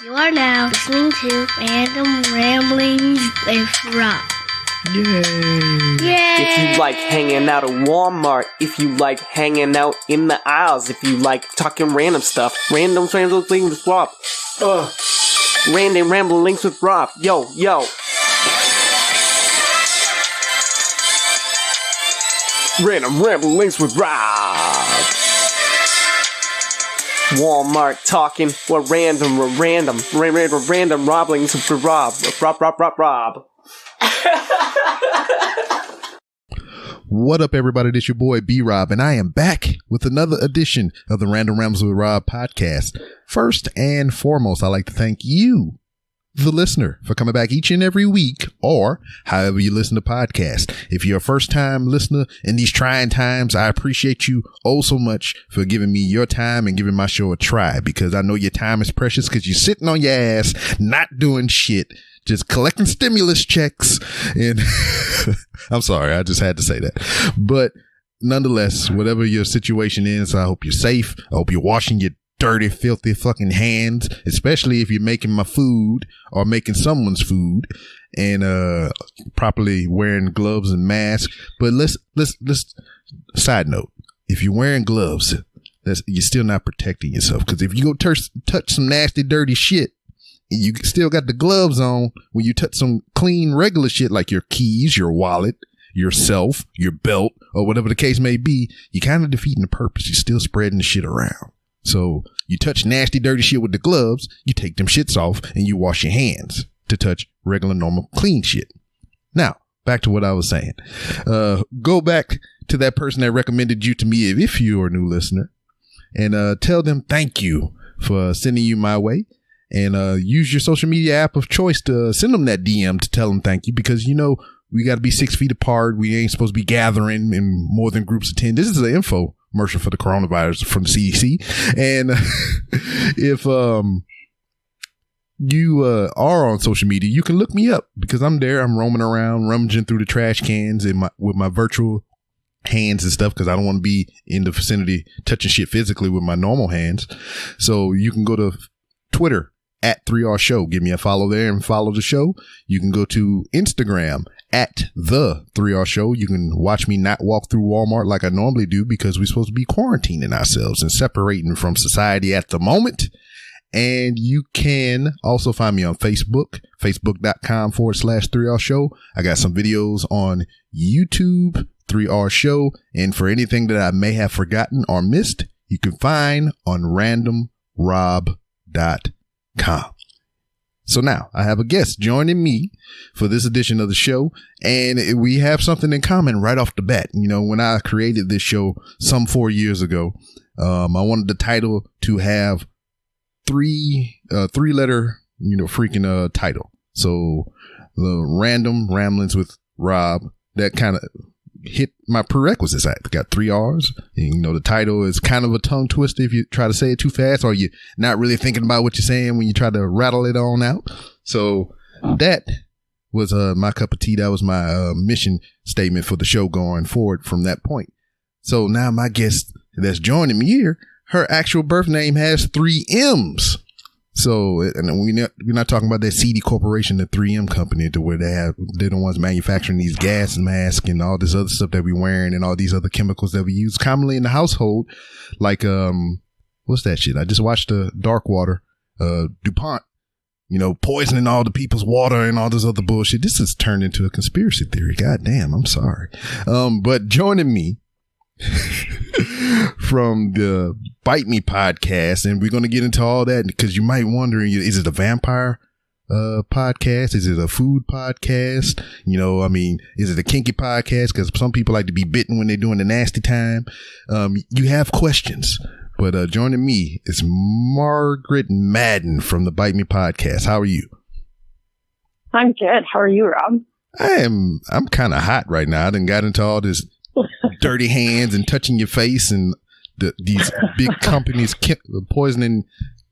You are now listening to Random Ramblings with Rob. Yay! Yay! If you like hanging out at Walmart, if you like hanging out in the aisles, if you like talking random stuff, Random Ramblings with Rob. Random Ramblings with Rob. Yo, yo. Random Ramblings with Rob. Walmart talking. We're random Ramblings with Rob. Rob. What up, everybody? This your boy B-Rob, and I am back with another edition of the Random Rambles with Rob podcast. First and foremost, I'd like to thank you, the listener, for coming back each and every week, or however you listen to podcasts. If you're a first-time listener in these trying times, I appreciate you oh so much for giving me your time and giving my show a try, because I know your time is precious because you're sitting on your ass, not doing shit, just collecting stimulus checks. And I'm sorry, I just had to say that. But nonetheless, whatever your situation is, I hope you're safe. I hope you're washing your dirty, filthy fucking hands, especially if you're making my food or making someone's food, and properly wearing gloves and masks. But let's side note, if you're wearing gloves, you're still not protecting yourself, because if you go touch some nasty, dirty shit, you still got the gloves on. When you touch some clean, regular shit like your keys, your wallet, yourself, your belt, or whatever the case may be, you're kind of defeating the purpose. You're still spreading the shit around. So you touch nasty, dirty shit with the gloves, you take them shits off, and you wash your hands to touch regular, normal, clean shit. Now, back to what I was saying. Go back to that person that recommended you to me if you're a new listener, and tell them thank you for sending you my way. And use your social media app of choice to send them that DM to tell them thank you, because, you know, we got to be 6 feet apart. We ain't supposed to be gathering in more than groups of 10. This is an infomercial for the coronavirus from the CDC. And if you are on social media, you can look me up, because I'm there. I'm roaming around, rummaging through the trash cans with my virtual hands and stuff, because I don't want to be in the vicinity touching shit physically with my normal hands. So you can go to Twitter at 3R Show. Give me a follow there and follow the show. You can go to Instagram at the 3R Show. You can watch me not walk through Walmart like I normally do, because we're supposed to be quarantining ourselves and separating from society at the moment. And you can also find me on Facebook, facebook.com/3R Show. I got some videos on YouTube, 3R Show. And for anything that I may have forgotten or missed, you can find on randomrob.com. So now I have a guest joining me for this edition of the show, and we have something in common right off the bat. You know, when I created this show some 4 years ago, I wanted the title to have three letter, freaking title. So the Random Ramblings with Rob, that kind of hit my prerequisites. I got 3 R's. And, the title is kind of a tongue twister if you try to say it too fast, or you're not really thinking about what you're saying when you try to rattle it on out. So that was my cup of tea. That was my mission statement for the show going forward from that point. So now my guest that's joining me here, her actual birth name has 3 M's. So, and we're not talking about that CD corporation, the 3M company, to where they're the ones manufacturing these gas masks and all this other stuff that we're wearing and all these other chemicals that we use commonly in the household. Like, what's that shit? I just watched Dark Water, DuPont, poisoning all the people's water and all this other bullshit. This has turned into a conspiracy theory. God damn, I'm sorry. But joining me from the Bite Me podcast, and we're going to get into all that, because you might wonder, is it a vampire podcast? Is it a food podcast? Is it a kinky podcast? Because some people like to be bitten when they're doing the nasty time. You have questions, but joining me is Margaret Madden from the Bite Me podcast. How are you? I'm good. How are you, Rob? I'm kind of hot right now. I done got into all this dirty hands and touching your face, and these big companies poisoning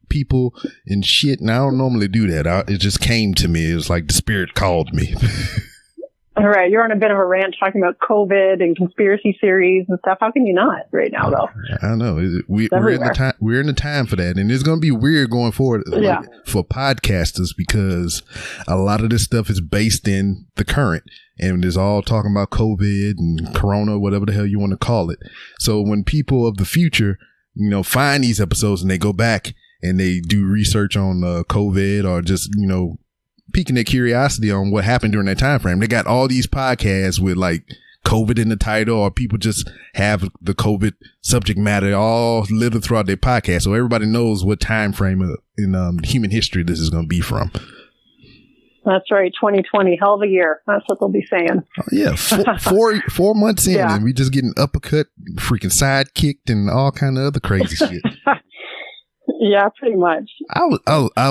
people and shit. And I don't normally do that. It just came to me. It was like the spirit called me. All right, you're on a bit of a rant talking about COVID and conspiracy theories and stuff. How can you not right now, though? I know we're in the time. We're in the time for that, and it's going to be weird going forward for podcasters because a lot of this stuff is based in the current, and it's all talking about COVID and Corona, whatever the hell you want to call it. So when people of the future, find these episodes and they go back and they do research on COVID or just piquing their curiosity on what happened during that time frame. They got all these podcasts with like COVID in the title, or people just have the COVID subject matter all littered throughout their podcast. So everybody knows what time frame in human history this is going to be from. That's right. 2020, hell of a year. That's what they'll be saying. Oh, yeah. 4 months in and we just getting uppercut, freaking side kicked and all kind of other crazy shit. Yeah, pretty much. I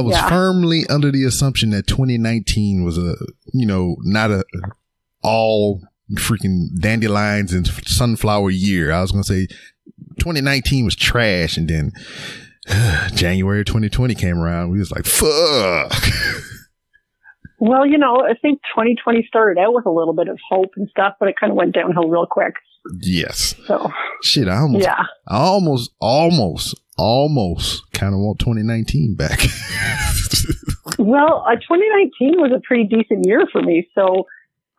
was firmly under the assumption that 2019 was not a all freaking dandelions and sunflower year. I was going to say 2019 was trash. And then January 2020 came around. We was like, fuck. Well, I think 2020 started out with a little bit of hope and stuff, but it kind of went downhill real quick. Yes. So shit, I almost kind of want 2019 back. Well, 2019 was a pretty decent year for me, so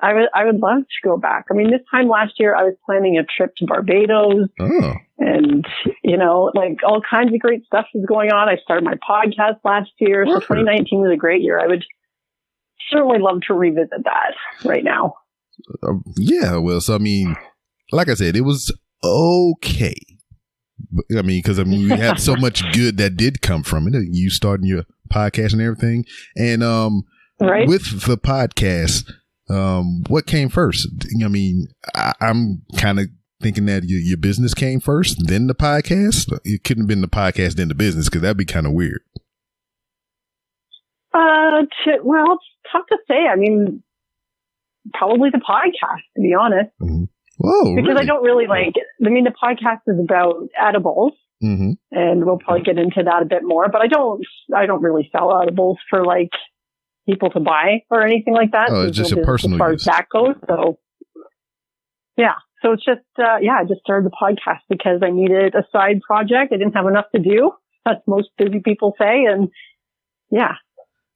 I would love to go back. I mean, this time last year, I was planning a trip to Barbados, and like all kinds of great stuff was going on. I started my podcast last year, so 2019 was a great year. I would certainly love to revisit that right now. Yeah, well, so I mean, like I said, it was okay. I mean, because we had so much good that did come from it. You starting your podcast and everything, and right. With the podcast, what came first? I mean, I'm kind of thinking that your business came first, then the podcast. It couldn't have been the podcast, then the business, because that'd be kind of weird. Well, it's tough to say. I mean, probably the podcast, to be honest. Mm-hmm. Whoa, because really? I don't really like it. I mean, the podcast is about edibles, and we'll probably get into that a bit more. But I don't really sell edibles for like people to buy or anything like that. Oh, it's just your personal as far use. as that goes. So, yeah. So it's just I just started the podcast because I needed a side project. I didn't have enough to do, as most busy people say, and yeah.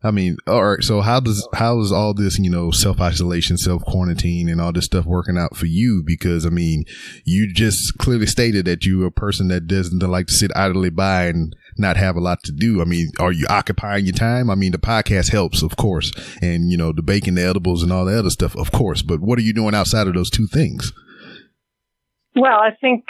I mean, all right. So how is all this, self-isolation, self-quarantine and all this stuff working out for you? Because, I mean, you just clearly stated that you're a person that doesn't like to sit idly by and not have a lot to do. I mean, are you occupying your time? I mean, the podcast helps, of course. And, the baking, the edibles and all the other stuff, of course. But what are you doing outside of those two things? Well, I think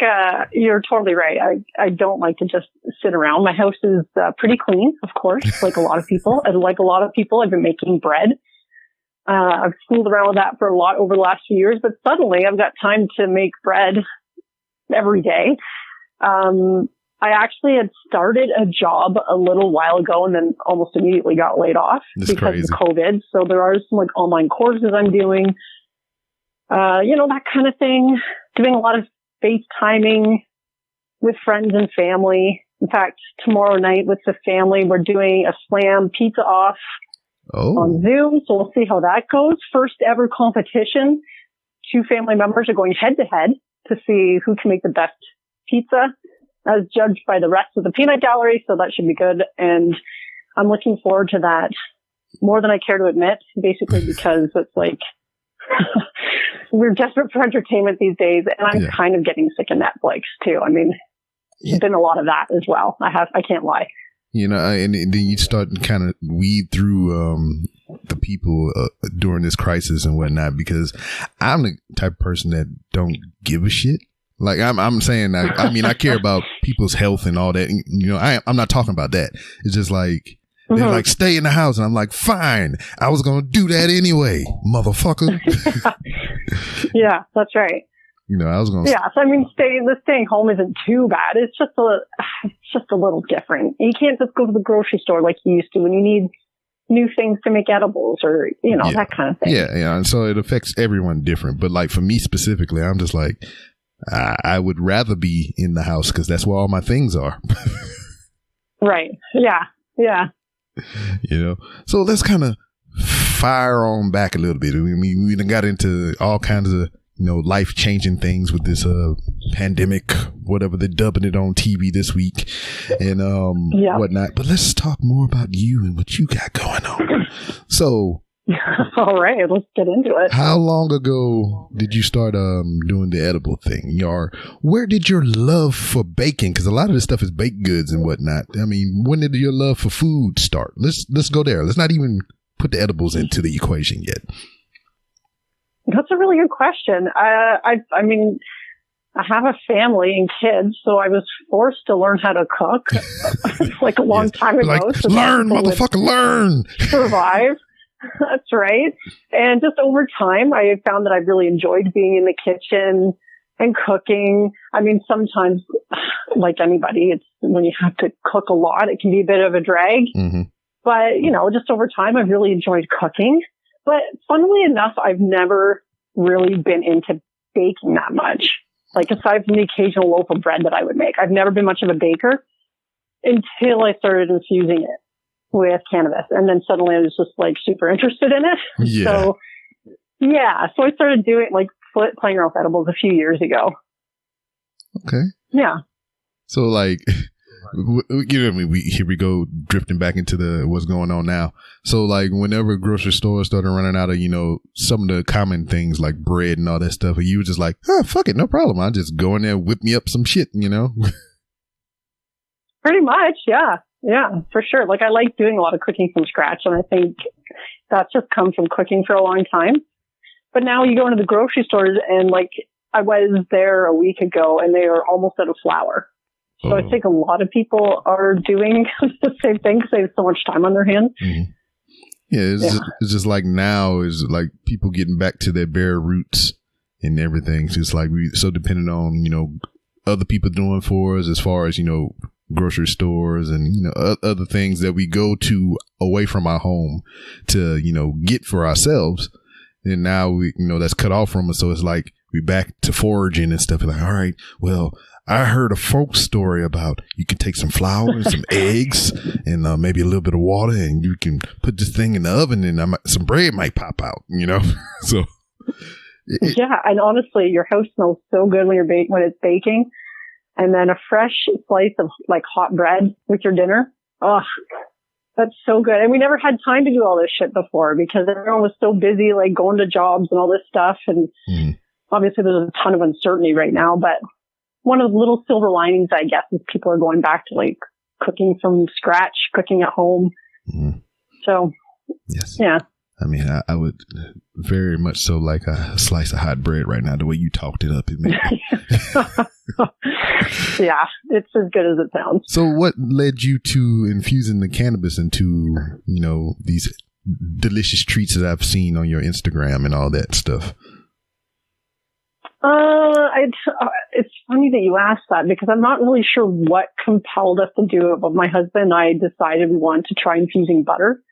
you're totally right. I don't like to just sit around. My house is pretty clean, of course, like a lot of people. And like a lot of people, I've been making bread. I've fooled around with that for a lot over the last few years, but suddenly I've got time to make bread every day. I actually had started a job a little while ago and then almost immediately got laid off because of COVID. So there are some like online courses I'm doing, that kind of thing. Doing a lot of FaceTiming with friends and family. In fact, tomorrow night with the family, we're doing a slam pizza off on Zoom. So we'll see how that goes. First ever competition. 2 family members are going head to head to see who can make the best pizza as judged by the rest of the peanut gallery. So that should be good. And I'm looking forward to that more than I care to admit, basically because it's like, we're desperate for entertainment these days, and I'm kind of getting sick of Netflix too. I mean, there's been a lot of that as well. I can't lie. And then you start to kind of weed through the people during this crisis and whatnot, because I'm the type of person that don't give a shit. Like I'm saying, I mean, I care about people's health and all that. I'm not talking about that. It's just like, they're like, stay in the house. And I'm like, fine. I was going to do that anyway, motherfucker. Yeah, that's right. I was going to. Yeah, so I mean, staying home isn't too bad. It's just a little different. You can't just go to the grocery store like you used to when you need new things to make edibles or, that kind of thing. Yeah. And so it affects everyone different. But like for me specifically, I'm just like, I would rather be in the house because that's where all my things are. Right. Yeah. Yeah. So let's kind of fire on back a little bit. I mean, we done got into all kinds of, life changing things with this pandemic, whatever they're dubbing it on TV this week, and whatnot. But let's talk more about you and what you got going on. So, all right, let's get into it. How long ago did you start doing the edible thing? Or where did your love for baking? Because a lot of this stuff is baked goods and whatnot. I mean, when did your love for food start? Let's go there. Let's not even put the edibles into the equation yet. That's a really good question. I mean, I have a family and kids, so I was forced to learn how to cook like a long time ago. Like, so learn, motherfucker, learn. Survive. That's right. And just over time, I found that I really enjoyed being in the kitchen and cooking. I mean, sometimes, like anybody, it's when you have to cook a lot, it can be a bit of a drag. Mm-hmm. But, just over time, I've really enjoyed cooking. But funnily enough, I've never really been into baking that much. Like, aside from the occasional loaf of bread that I would make, I've never been much of a baker until I started infusing it with cannabis. And then suddenly I was just like super interested in it. Yeah. So I started doing playing around with edibles a few years ago. Okay. Yeah. So like, here we go drifting back into what's going on now. So like whenever grocery stores started running out of, some of the common things like bread and all that stuff, you were just like, oh, fuck it. No problem. I'll just go in there, whip me up some shit, Pretty much. Yeah. Yeah, for sure. Like I like doing a lot of cooking from scratch, and I think that's just come from cooking for a long time. But now you go into the grocery stores and I was there a week ago and they are almost out of flour. So I think a lot of people are doing the same thing because they have so much time on their hands. Mm-hmm. Yeah, it's just like now is like people getting back to their bare roots and everything. So it's like we so dependent on, other people doing for us as far as, grocery stores and, other things that we go to away from our home to, get for ourselves. And now we, that's cut off from us. So it's like we back to foraging and stuff. Like, all right, well, I heard a folk story about you can take some flour and some eggs and maybe a little bit of water and you can put this thing in the oven and some bread might pop out, So. Yeah. And honestly, your house smells so good when it's baking. And then a fresh slice of hot bread with your dinner. Oh, that's so good. And we never had time to do all this shit before because everyone was so busy, going to jobs and all this stuff. And obviously there's a ton of uncertainty right now, but one of the little silver linings, I guess, is people are going back to cooking from scratch, cooking at home. Mm-hmm. So, yes. Yeah. I mean, I would very much so like a slice of hot bread right now, the way you talked it up. Yeah, it's as good as it sounds. So what led you to infusing the cannabis into, these delicious treats that I've seen on your Instagram and all that stuff? It's funny that you asked that because I'm not really sure what compelled us to do it, but my husband and I decided we wanted to try infusing butter.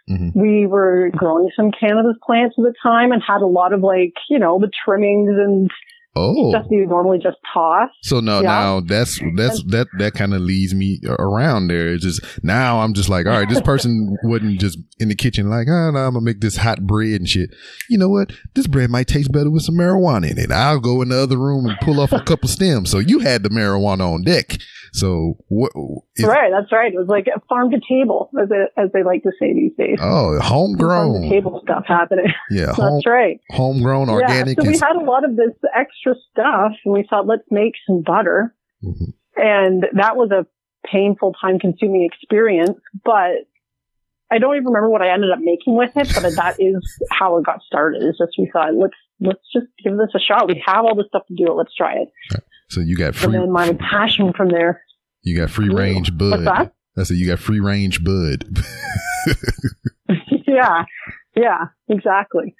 Mm-hmm. We were growing some cannabis plants at the time and had a lot of the trimmings and stuff you normally just toss. So now that kind of leads me around there. It's just now I'm just like, all right, this person wasn't just in the kitchen like, oh no, I'm gonna make this hot bread and shit. You know what? This bread might taste better with some marijuana in it. I'll go in the other room and pull off a couple stems. So you had the marijuana on deck. So right, that's right. It was like a farm to table, as they like to say these days. Oh, homegrown farm to table stuff happening. Yeah, that's right. Homegrown, organic. Yeah, so we had a lot of this extra stuff, and we thought, let's make some butter. Mm-hmm. And that was a painful, time-consuming experience. But I don't even remember what I ended up making with it. But that is how it got started. It's just we thought, let's just give this a shot. We have all the stuff to do it. Let's try it. Right. So you got free. And then my passion from there. You got free range bud. What's that? That's it. You got free range bud. Yeah, exactly.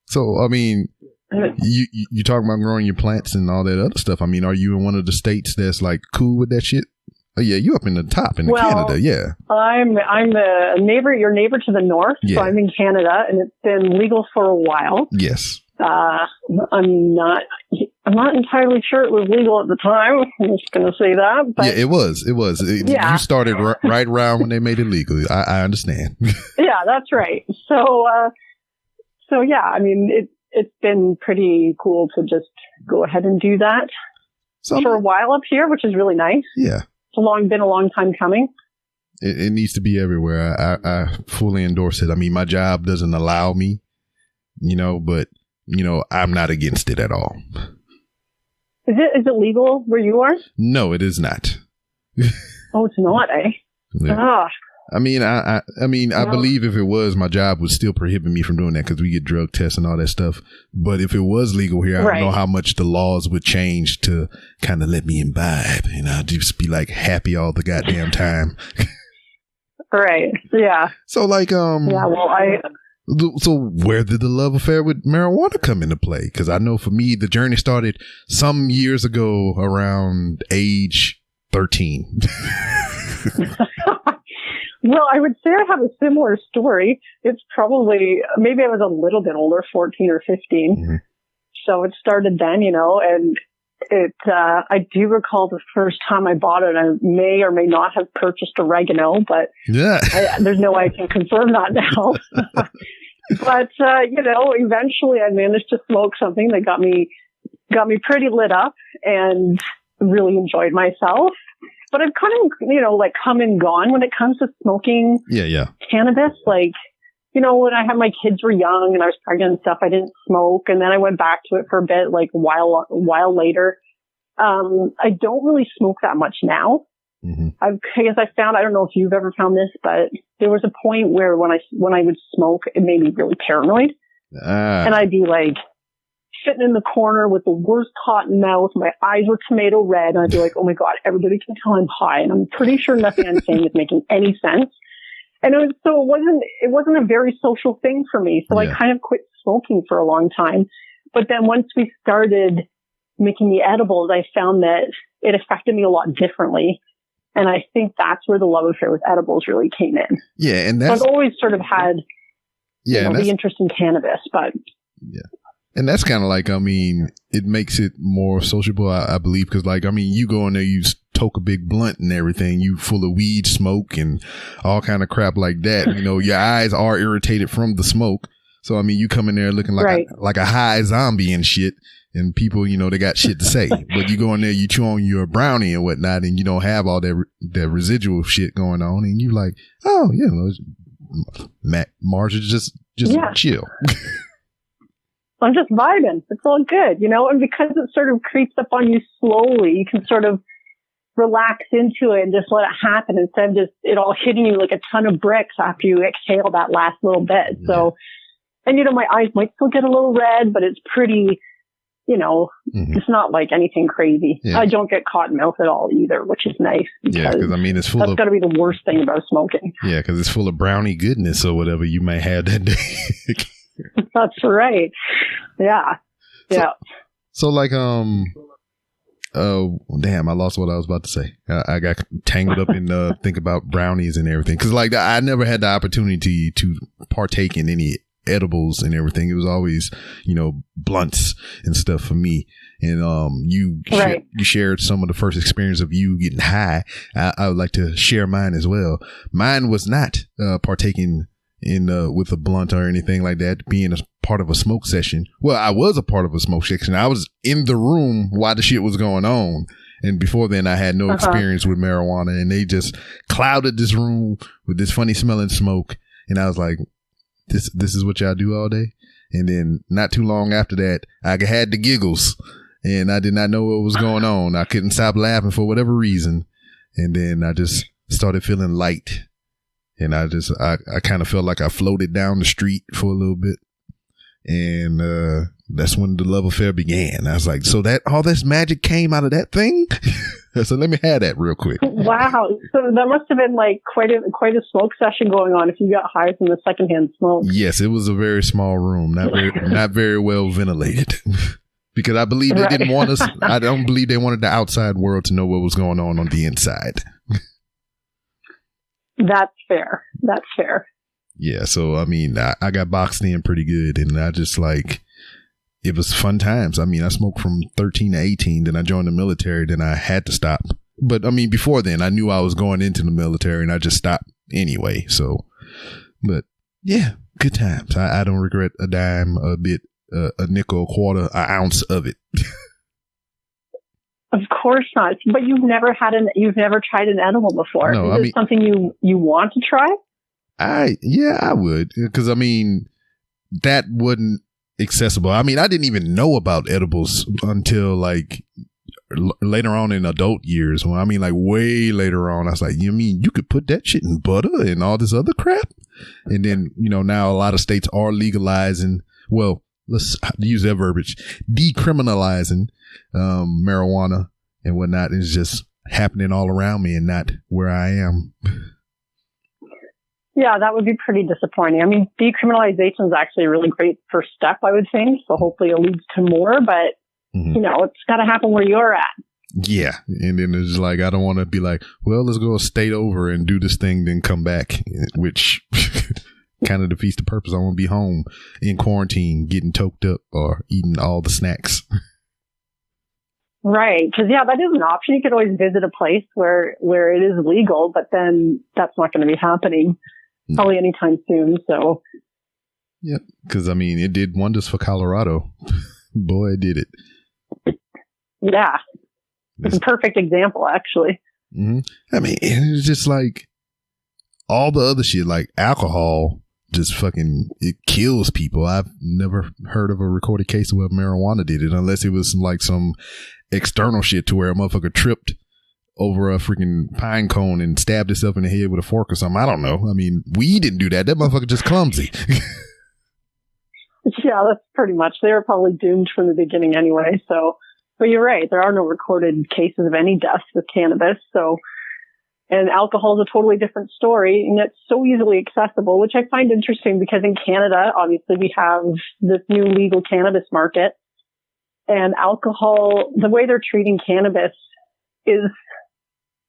So, I mean, you talking about growing your plants and all that other stuff. I mean, are you in one of the states that's cool with that shit? Oh yeah, you up in the top in Canada, yeah. I'm the neighbor, your neighbor to the north. Yeah. So I'm in Canada, and it's been legal for a while. Yes. I'm not entirely sure it was legal at the time. I'm just going to say that. But yeah, it was. You started right around when they made it legal. I understand. Yeah, that's right. So yeah, I mean, it's been pretty cool to just go ahead and do that for a while up here, which is really nice. Yeah. It's been a long time coming. It needs to be everywhere. I fully endorse it. I mean, my job doesn't allow me, but, I'm not against it at all. Is it legal where you are? No, it is not. Oh, it's not, eh? Yeah. Ah. I believe if it was, my job would still prohibit me from doing that because we get drug tests and all that stuff. But if it was legal here, I don't know how much the laws would change to kind of let me imbibe. I'd just be like happy all the goddamn time. Right. Yeah. So So where did the love affair with marijuana come into play? Because I know for me, the journey started some years ago around age 13. Well, I would say I have a similar story. It's probably, maybe I was a little bit older, 14 or 15. Mm-hmm. So it started then, and I do recall the first time I bought it. I may or may not have purchased oregano, but there's no way I can confirm that now. But, eventually I managed to smoke something that got me pretty lit up and really enjoyed myself. But I've kind of, come and gone when it comes to smoking cannabis. Like, when I had my kids were young and I was pregnant and stuff, I didn't smoke. And then I went back to it for a bit, like a while later. I don't really smoke that much now. Mm-hmm. I guess I don't know if you've ever found this, but there was a point where when I would smoke, it made me really paranoid. And I'd be like, sitting in the corner with the worst cotton mouth. My eyes were tomato red. And I'd be like, oh my God, everybody can tell I'm high. And I'm pretty sure nothing I'm saying is making any sense. And it wasn't a very social thing for me. So I kind of quit smoking for a long time. But then once we started making the edibles, I found that it affected me a lot differently. And I think that's where the love affair with edibles really came in. Yeah. And I've always sort of had the interest in cannabis, but yeah. And that's kind of like, it makes it more sociable, I believe, because you go in there, you toke a big blunt and everything, you full of weed smoke and all kind of crap like that. Your eyes are irritated from the smoke. So, you come in there looking like a high zombie and shit. And people, they got shit to say. But you go in there, you chew on your brownie and whatnot, and you don't have all that residual shit going on. And you like, oh, Marge, just chill. I'm just vibing. It's all good, and because it sort of creeps up on you slowly, you can sort of relax into it and just let it happen instead of just it all hitting you like a ton of bricks after you exhale that last little bit. Yeah. So, and my eyes might still get a little red, but it's pretty, it's not like anything crazy. Yeah. I don't get cotton mouth at all either, which is nice. Yeah, because it's full that's got to be the worst thing about smoking. Yeah, because it's full of brownie goodness or whatever you may have that day. That's right. Yeah. Yeah. So damn, I lost what I was about to say. I got tangled up in think about brownies and everything. Cause I never had the opportunity to partake in any edibles and everything. It was always, blunts and stuff for me. And, you shared some of the first experience of you getting high. I would like to share mine as well. Mine was not, partaking with a blunt or anything like that, being a part of a smoke session. Well, I was a part of a smoke session. I was in the room while the shit was going on. And before then I had no experience with marijuana, and they just clouded this room with this funny smelling smoke. And I was like, this is what y'all do all day. And then not too long after that, I had the giggles and I did not know what was going on. I couldn't stop laughing for whatever reason. And then I just started feeling light. And I kind of felt like I floated down the street for a little bit. And that's when the love affair began. I was like, so that all this magic came out of that thing? So let me have that real quick. Wow. So that must have been like quite a smoke session going on if you got high from the secondhand smoke. Yes, it was a very small room, not very well ventilated. Because I believe they didn't want us. I don't believe they wanted the outside world to know what was going on the inside. That's fair. That's fair. Yeah. So, I got boxed in pretty good, and I just it was fun times. I mean, I smoked from 13 to 18, then I joined the military, then I had to stop. But I mean, before then, I knew I was going into the military and I just stopped anyway. So, but yeah, good times. I don't regret a dime, a bit, a nickel, a quarter, an ounce of it. Of course not. But you've never tried an edible before. No, Is it something you want to try? I would. Because I mean, that wasn't accessible. I mean, I didn't even know about edibles until like later on in adult years. Well, I mean, like way later on, I was like, you mean you could put that shit in butter and all this other crap? And then, now a lot of states are legalizing, well, let's use that verbiage, decriminalizing marijuana and whatnot. It's just happening all around me and not where I am. Yeah, that would be pretty disappointing. I mean, decriminalization is actually a really great first step, I would think. So hopefully it leads to more, but it's got to happen where you're at. Yeah. And then it's like, I don't want to be like, well, let's go a state over and do this thing, then come back, which kind of defeats the purpose. I want to be home in quarantine, getting toked up or eating all the snacks. Right. Because, yeah, that is an option. You could always visit a place where it is legal, but then that's not going to be happening probably anytime soon. So, yeah, because, I mean, it did wonders for Colorado. Boy, did it. Yeah. It's a perfect example, actually. Mm-hmm. I mean, it's just like all the other shit, like alcohol, just fucking, it kills people. I've never heard of a recorded case where marijuana did it, unless it was like some external shit to where a motherfucker tripped over a freaking pine cone and stabbed himself in the head with a fork or something. I don't know. I mean, weed didn't do that. That motherfucker just clumsy. Yeah, that's pretty much. They were probably doomed from the beginning anyway. So, but you're right. There are no recorded cases of any deaths with cannabis. So, and alcohol is a totally different story, and it's so easily accessible, which I find interesting because in Canada, obviously, we have this new legal cannabis market, and alcohol, the way they're treating cannabis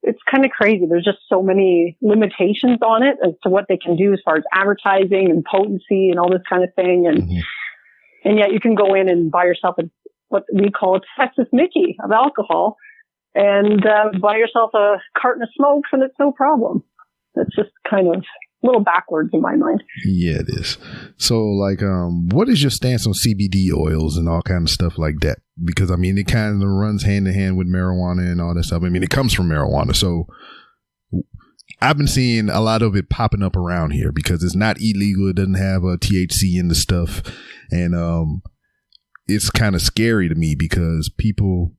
it's kind of crazy. There's just so many limitations on it as to what they can do as far as advertising and potency and all this kind of thing. And yet you can go in and buy yourself what we call a Texas Mickey of alcohol and buy yourself a carton of smokes and it's no problem. It's just kind of a little backwards in my mind. Yeah, it is. So like, what is your stance on CBD oils and all kind of stuff like that? Because I mean, it kind of runs hand in hand with marijuana and all that stuff. I mean, it comes from marijuana. So I've been seeing a lot of it popping up around here because it's not illegal. It doesn't have a THC in the stuff. And, it's kind of scary to me because people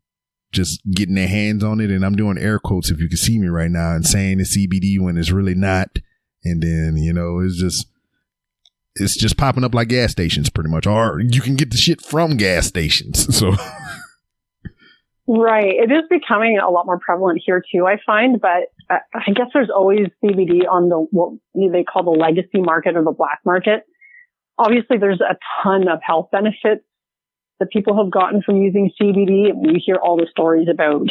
just getting their hands on it. And I'm doing air quotes if you can see me right now and saying it's CBD when it's really not. And then, it's just popping up like gas stations pretty much, or you can get the shit from gas stations. So, right. It is becoming a lot more prevalent here too, I find, but I guess there's always CBD on what they call the legacy market or the black market. Obviously there's a ton of health benefits that people have gotten from using CBD. And we hear all the stories about,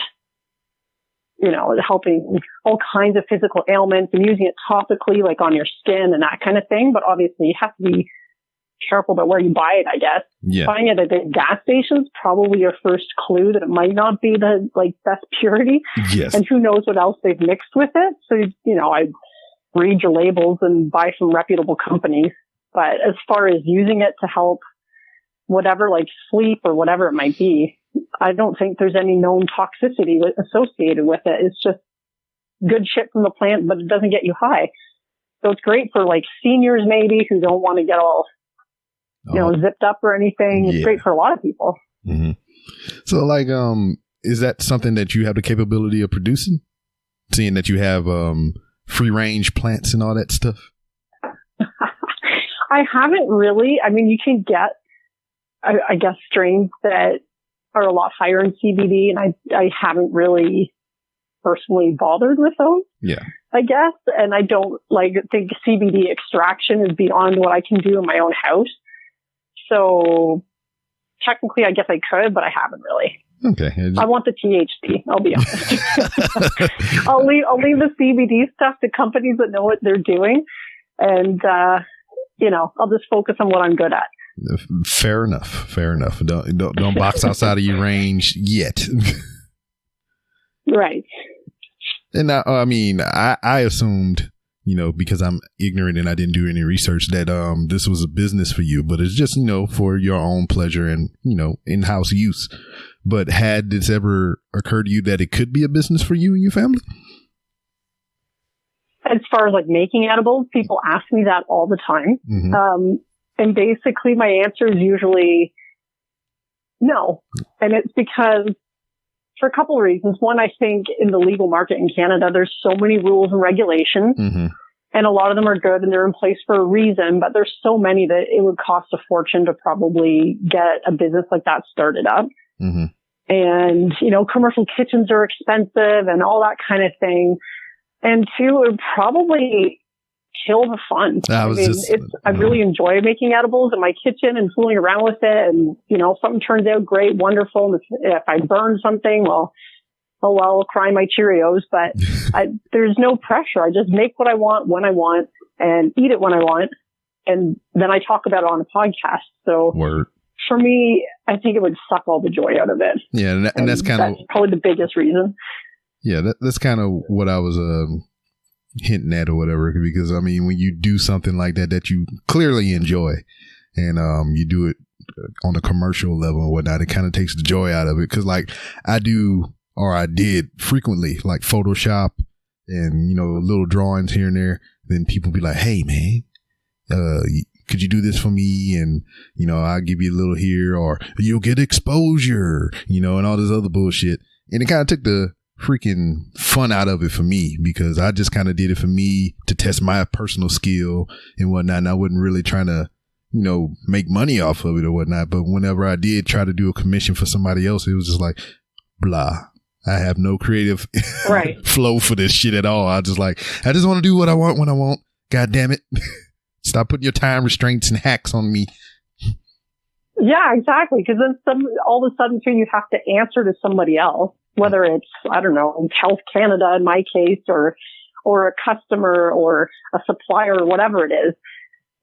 helping all kinds of physical ailments and using it topically, like on your skin and that kind of thing. But obviously you have to be careful about where you buy it, I guess. Yeah. Buying it at the gas stations, probably your first clue that it might not be the best purity. Yes. And who knows what else they've mixed with it. So, I read your labels and buy from reputable companies. But as far as using it to help whatever, like sleep or whatever it might be, I don't think there's any known toxicity associated with it. It's just good shit from the plant, but it doesn't get you high. So it's great for like seniors maybe who don't want to get all, zipped up or anything. It's great for a lot of people. Mm-hmm. So like, is that something that you have the capability of producing? Seeing that you have free range plants and all that stuff? I haven't really. I mean, you can get, I guess, strains that are a lot higher in CBD, and I haven't really personally bothered with those. Yeah. I guess, and I don't think CBD extraction is beyond what I can do in my own house. So technically, I guess I could, but I haven't really. Okay. I want the THC. I'll be honest. I'll leave the CBD stuff to companies that know what they're doing, and I'll just focus on what I'm good at. Fair enough. Don't box outside of your range yet. Right. And I assumed, because I'm ignorant and I didn't do any research, that this was a business for you, but it's just, for your own pleasure and, in-house use. But had this ever occurred to you that it could be a business for you and your family? As far as like making edibles, people ask me that all the time. Mm-hmm. And basically my answer is usually no. And it's because for a couple of reasons. One, I think in the legal market in Canada, there's so many rules and regulations, mm-hmm. and a lot of them are good and they're in place for a reason, but there's so many that it would cost a fortune to probably get a business like that started up. Mm-hmm. And, commercial kitchens are expensive and all that kind of thing. And two, it would probably kill the fun. I really enjoy making edibles in my kitchen and fooling around with it. And, if something turns out great, wonderful. And if I burn something, well, I'll cry my Cheerios. But there's no pressure. I just make what I want when I want and eat it when I want. And then I talk about it on a podcast. So Word. For me, I think it would suck all the joy out of it. Yeah. And that's probably the biggest reason. Yeah. That's kind of what I was, hinting at or whatever, because when you do something like that you clearly enjoy and you do it on a commercial level and whatnot, it kind of takes the joy out of it. Because like I did frequently like Photoshop and little drawings here and there. Then people be like, hey man, could you do this for me? And I'll give you a little here, or you'll get exposure, and all this other bullshit. And it kind of took the freaking fun out of it for me, because I just kind of did it for me to test my personal skill and whatnot. And I wasn't really trying to, make money off of it or whatnot. But whenever I did try to do a commission for somebody else, it was just like, blah. I have no creative flow for this shit at all. I just want to do what I want when I want. God damn it. Stop putting your time restraints and hacks on me. Yeah, exactly. Because then all of a sudden, too, you have to answer to somebody else. Whether it's, I don't know, Health Canada in my case, or a customer or a supplier or whatever it is.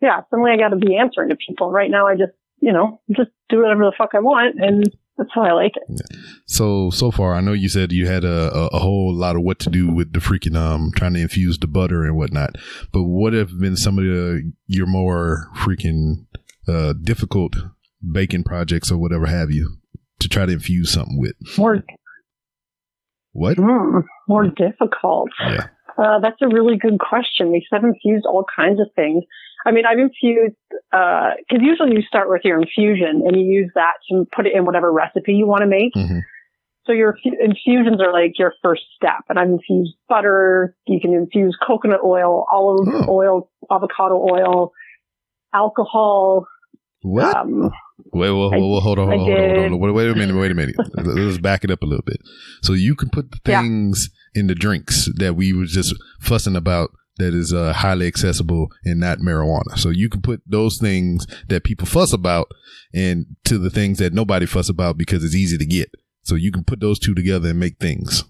Yeah, suddenly I got to be answering to people. Right now I just do whatever the fuck I want, and that's how I like it. So far, I know you said you had a whole lot of what to do with the freaking trying to infuse the butter and whatnot. But what have been some of your more freaking difficult baking projects or whatever have you to try to infuse something with? What? More difficult. Yeah. That's a really good question, because I've infused all kinds of things. I've infused, because usually you start with your infusion and you use that to put it in whatever recipe you want to make. Mm-hmm. So your infusions are like your first step. And I've infused butter. You can infuse coconut oil, olive oil, avocado oil, alcohol. What? Wait, hold on. Wait a minute. Let's back it up a little bit. So you can put the things in the drinks that we was just fussing about that is highly accessible and not marijuana. So you can put those things that people fuss about and to the things that nobody fuss about because it's easy to get. So you can put those two together and make things.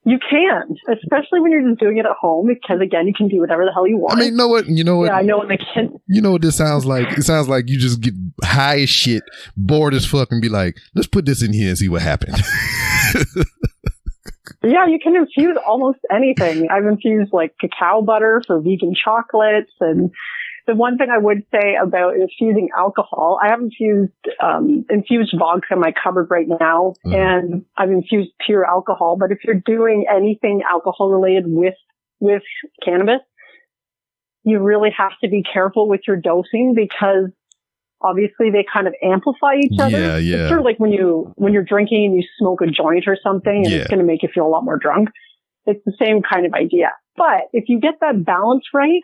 You can, especially when you're just doing it at home, because again, you can do whatever the hell you want. You know what? Yeah, I know when the kids. You know what this sounds like? It sounds like you just get high as shit, bored as fuck, and be like, let's put this in here and see what happens. Yeah, you can infuse almost anything. I've infused like cacao butter for vegan chocolates. And the one thing I would say about infusing alcohol, I have infused vodka in my cupboard right now, and I've infused pure alcohol. But if you're doing anything alcohol related with cannabis, you really have to be careful with your dosing, because obviously they kind of amplify each other. Yeah. It's sort of like when you're drinking and you smoke a joint or something, and it's going to make you feel a lot more drunk. It's the same kind of idea. But if you get that balance right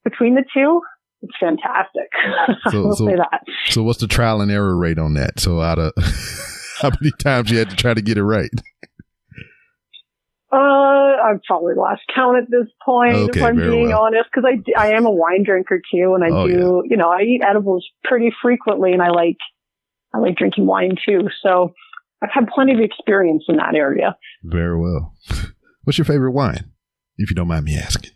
between the two, it's fantastic. I'll say that. So what's the trial and error rate on that? So out of how many times you had to try to get it right? I've probably lost count at this point, if I'm being honest, because I am a wine drinker too, and I eat edibles pretty frequently, and I like drinking wine too. So I've had plenty of experience in that area. Very well. What's your favorite wine, if you don't mind me asking?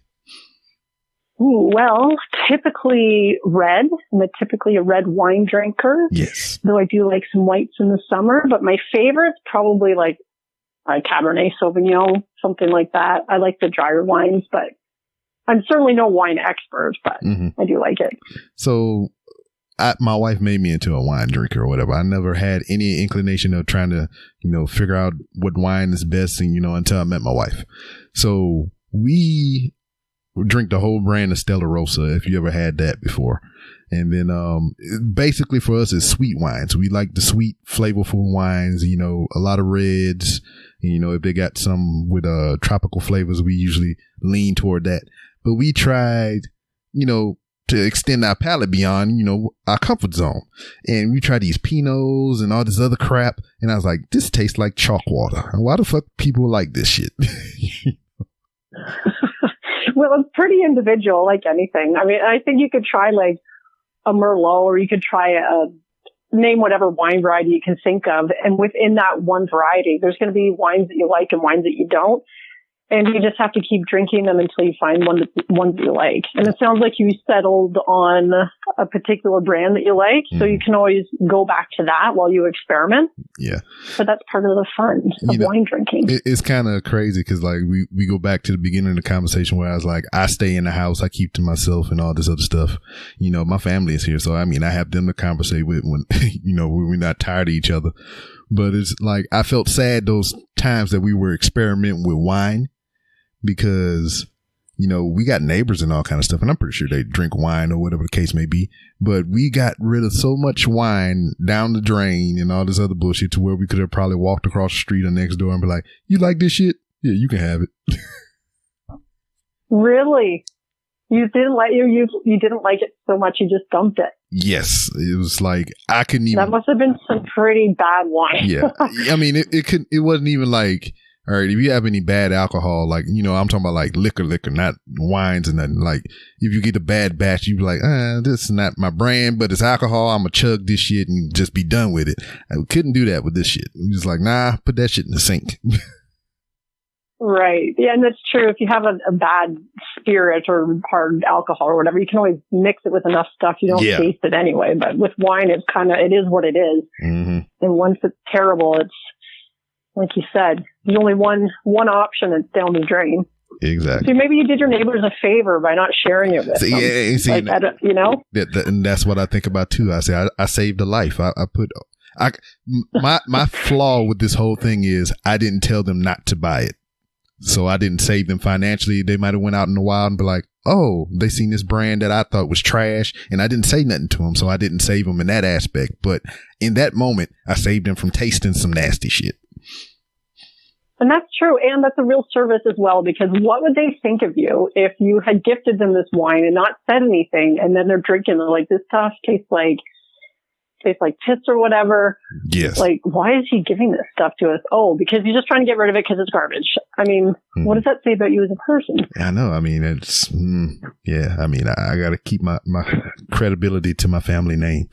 Ooh, well, typically red. I'm typically a red wine drinker. Yes. Though I do like some whites in the summer, but my favorite's probably like Cabernet Sauvignon, something like that. I like the drier wines, but I'm certainly no wine expert, but I do like it. So my wife made me into a wine drinker or whatever. I never had any inclination of trying to, figure out what wine is best and, until I met my wife. So we drink the whole brand of Stella Rosa, if you ever had that before. And then basically for us, it's sweet wines. We like the sweet, flavorful wines, a lot of reds. If they got some with tropical flavors, we usually lean toward that. But we tried, to extend our palate beyond, our comfort zone. And we tried these Pinots and all this other crap. And I was like, this tastes like chalk water. Why the fuck people like this shit? Well, it's pretty individual, like anything. I mean, I think you could try like a Merlot, or you could try name whatever wine variety you can think of. And within that one variety, there's going to be wines that you like and wines that you don't. And you just have to keep drinking them until you find one that you like. And it sounds like you settled on a particular brand that you like. So you can always go back to that while you experiment. Yeah. But that's part of the fun of wine drinking. It's kind of crazy because like we go back to the beginning of the conversation where I was like, I stay in the house, I keep to myself and all this other stuff. My family is here. So, I mean, I have them to conversate with when, when we're not tired of each other. But it's like, I felt sad those times that we were experimenting with wine. Because, we got neighbors and all kind of stuff, and I'm pretty sure they drink wine or whatever the case may be. But we got rid of so much wine down the drain and all this other bullshit to where we could have probably walked across the street or next door and be like, you like this shit? Yeah, you can have it. Really? You didn't like you didn't like it so much you just dumped it? Yes. It was like, I couldn't even. That must have been some pretty bad wine. Yeah. I mean, it wasn't even like, all right, if you have any bad alcohol, like, I'm talking about like liquor, not wines and nothing. Like, if you get a bad batch, you be like, this is not my brand, but it's alcohol. I'm going to chug this shit and just be done with it. I couldn't do that with this shit. We just like, nah, put that shit in the sink. Right. Yeah, and that's true. If you have a bad spirit or hard alcohol or whatever, you can always mix it with enough stuff. You don't taste it anyway. But with wine, it is what it is. Mm-hmm. And once it's terrible, it's, like you said, there's only one option. It's down the drain. Exactly. So maybe you did your neighbors a favor by not sharing it with them. Yeah, and that's what I think about too. I say I saved a life. My flaw with this whole thing is I didn't tell them not to buy it, so I didn't save them financially. They might have went out in the wild and be like, oh, they seen this brand that I thought was trash, and I didn't say nothing to them, so I didn't save them in that aspect. But in that moment, I saved them from tasting some nasty shit. And that's true. And that's a real service as well, because what would they think of you if you had gifted them this wine and not said anything, and then they're drinking, they're like, this stuff tastes like piss or whatever. Yes. Like, why is he giving this stuff to us? Oh, because he's just trying to get rid of it because it's garbage. I mean, what does that say about you as a person? I know. I mean, it's, yeah. I mean, I got to keep my credibility to my family name.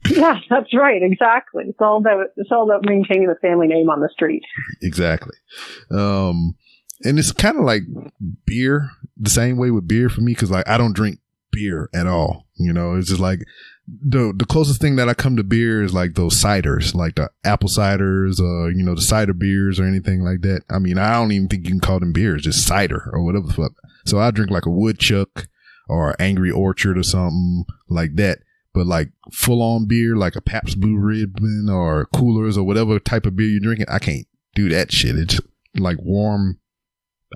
Yeah, that's right. Exactly. It's all about maintaining the family name on the street. Exactly. And it's kind of like beer, the same way with beer for me, because like I don't drink beer at all. It's just like the closest thing that I come to beer is like those ciders, like the apple ciders, the cider beers or anything like that. I mean, I don't even think you can call them beers, just cider or whatever the fuck. So I drink like a Woodchuck or Angry Orchard or something like that. But like full on beer, like a Pabst Blue Ribbon or Coolers or whatever type of beer you're drinking, I can't do that shit. It's like warm,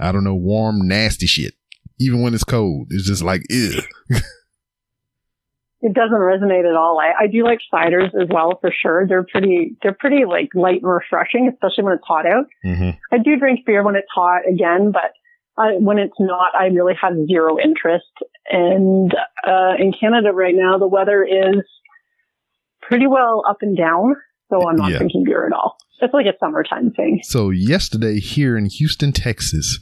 nasty shit. Even when it's cold, it's just like, ew. It doesn't resonate at all. I do like ciders as well, for sure. They're pretty like light and refreshing, especially when it's hot out. Mm-hmm. I do drink beer when it's hot again, but when it's not, I really have zero interest. And in Canada right now, the weather is pretty well up and down, so I'm not drinking beer at all. It's like a summertime thing. So yesterday here in Houston, Texas,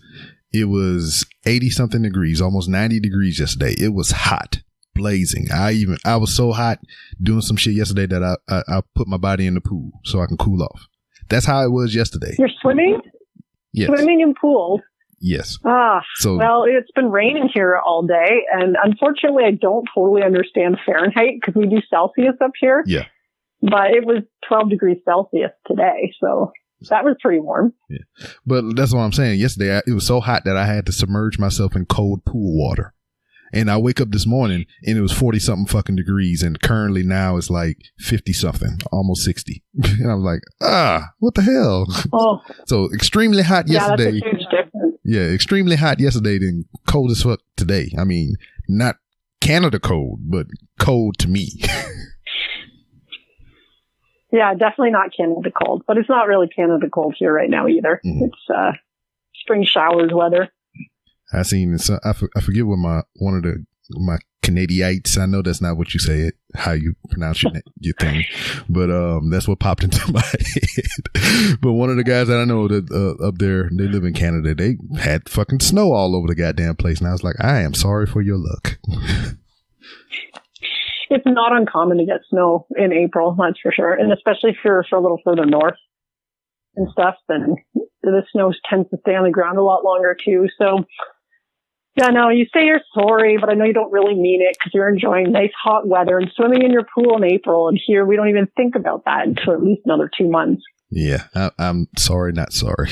it was 80-something degrees, almost 90 degrees yesterday. It was hot, blazing. I was so hot doing some shit yesterday that I put my body in the pool so I can cool off. That's how it was yesterday. You're swimming? Yes. Swimming in pools? Yes. Well, it's been raining here all day, and unfortunately, I don't totally understand Fahrenheit because we do Celsius up here. Yeah. But it was 12 degrees Celsius today, so that was pretty warm. Yeah. But that's what I'm saying. Yesterday, it was so hot that I had to submerge myself in cold pool water. And I wake up this morning and it was 40 something fucking degrees. And currently now it's like 50 something, almost 60. And I was like, what the hell? Oh. So extremely hot yesterday. Yeah, that's a huge difference. Yeah, extremely hot yesterday, then cold as fuck today. I mean, not Canada cold, but cold to me. Yeah, definitely not Canada cold, but it's not really Canada cold here right now either. Mm-hmm. It's spring showers weather. I seen, I forget what my Canadiites, I know that's not what you say it, how you pronounce your thing, but that's what popped into my head. But one of the guys that I know that up there, they live in Canada, they had fucking snow all over the goddamn place, and I was like, I am sorry for your luck. It's not uncommon to get snow in April, that's for sure, and especially if you're a little further north and stuff, then the snow tends to stay on the ground a lot longer too, so... Yeah, no, you say you're sorry, but I know you don't really mean it because you're enjoying nice hot weather and swimming in your pool in April. And here, we don't even think about that until at least another 2 months. Yeah, I'm sorry, not sorry.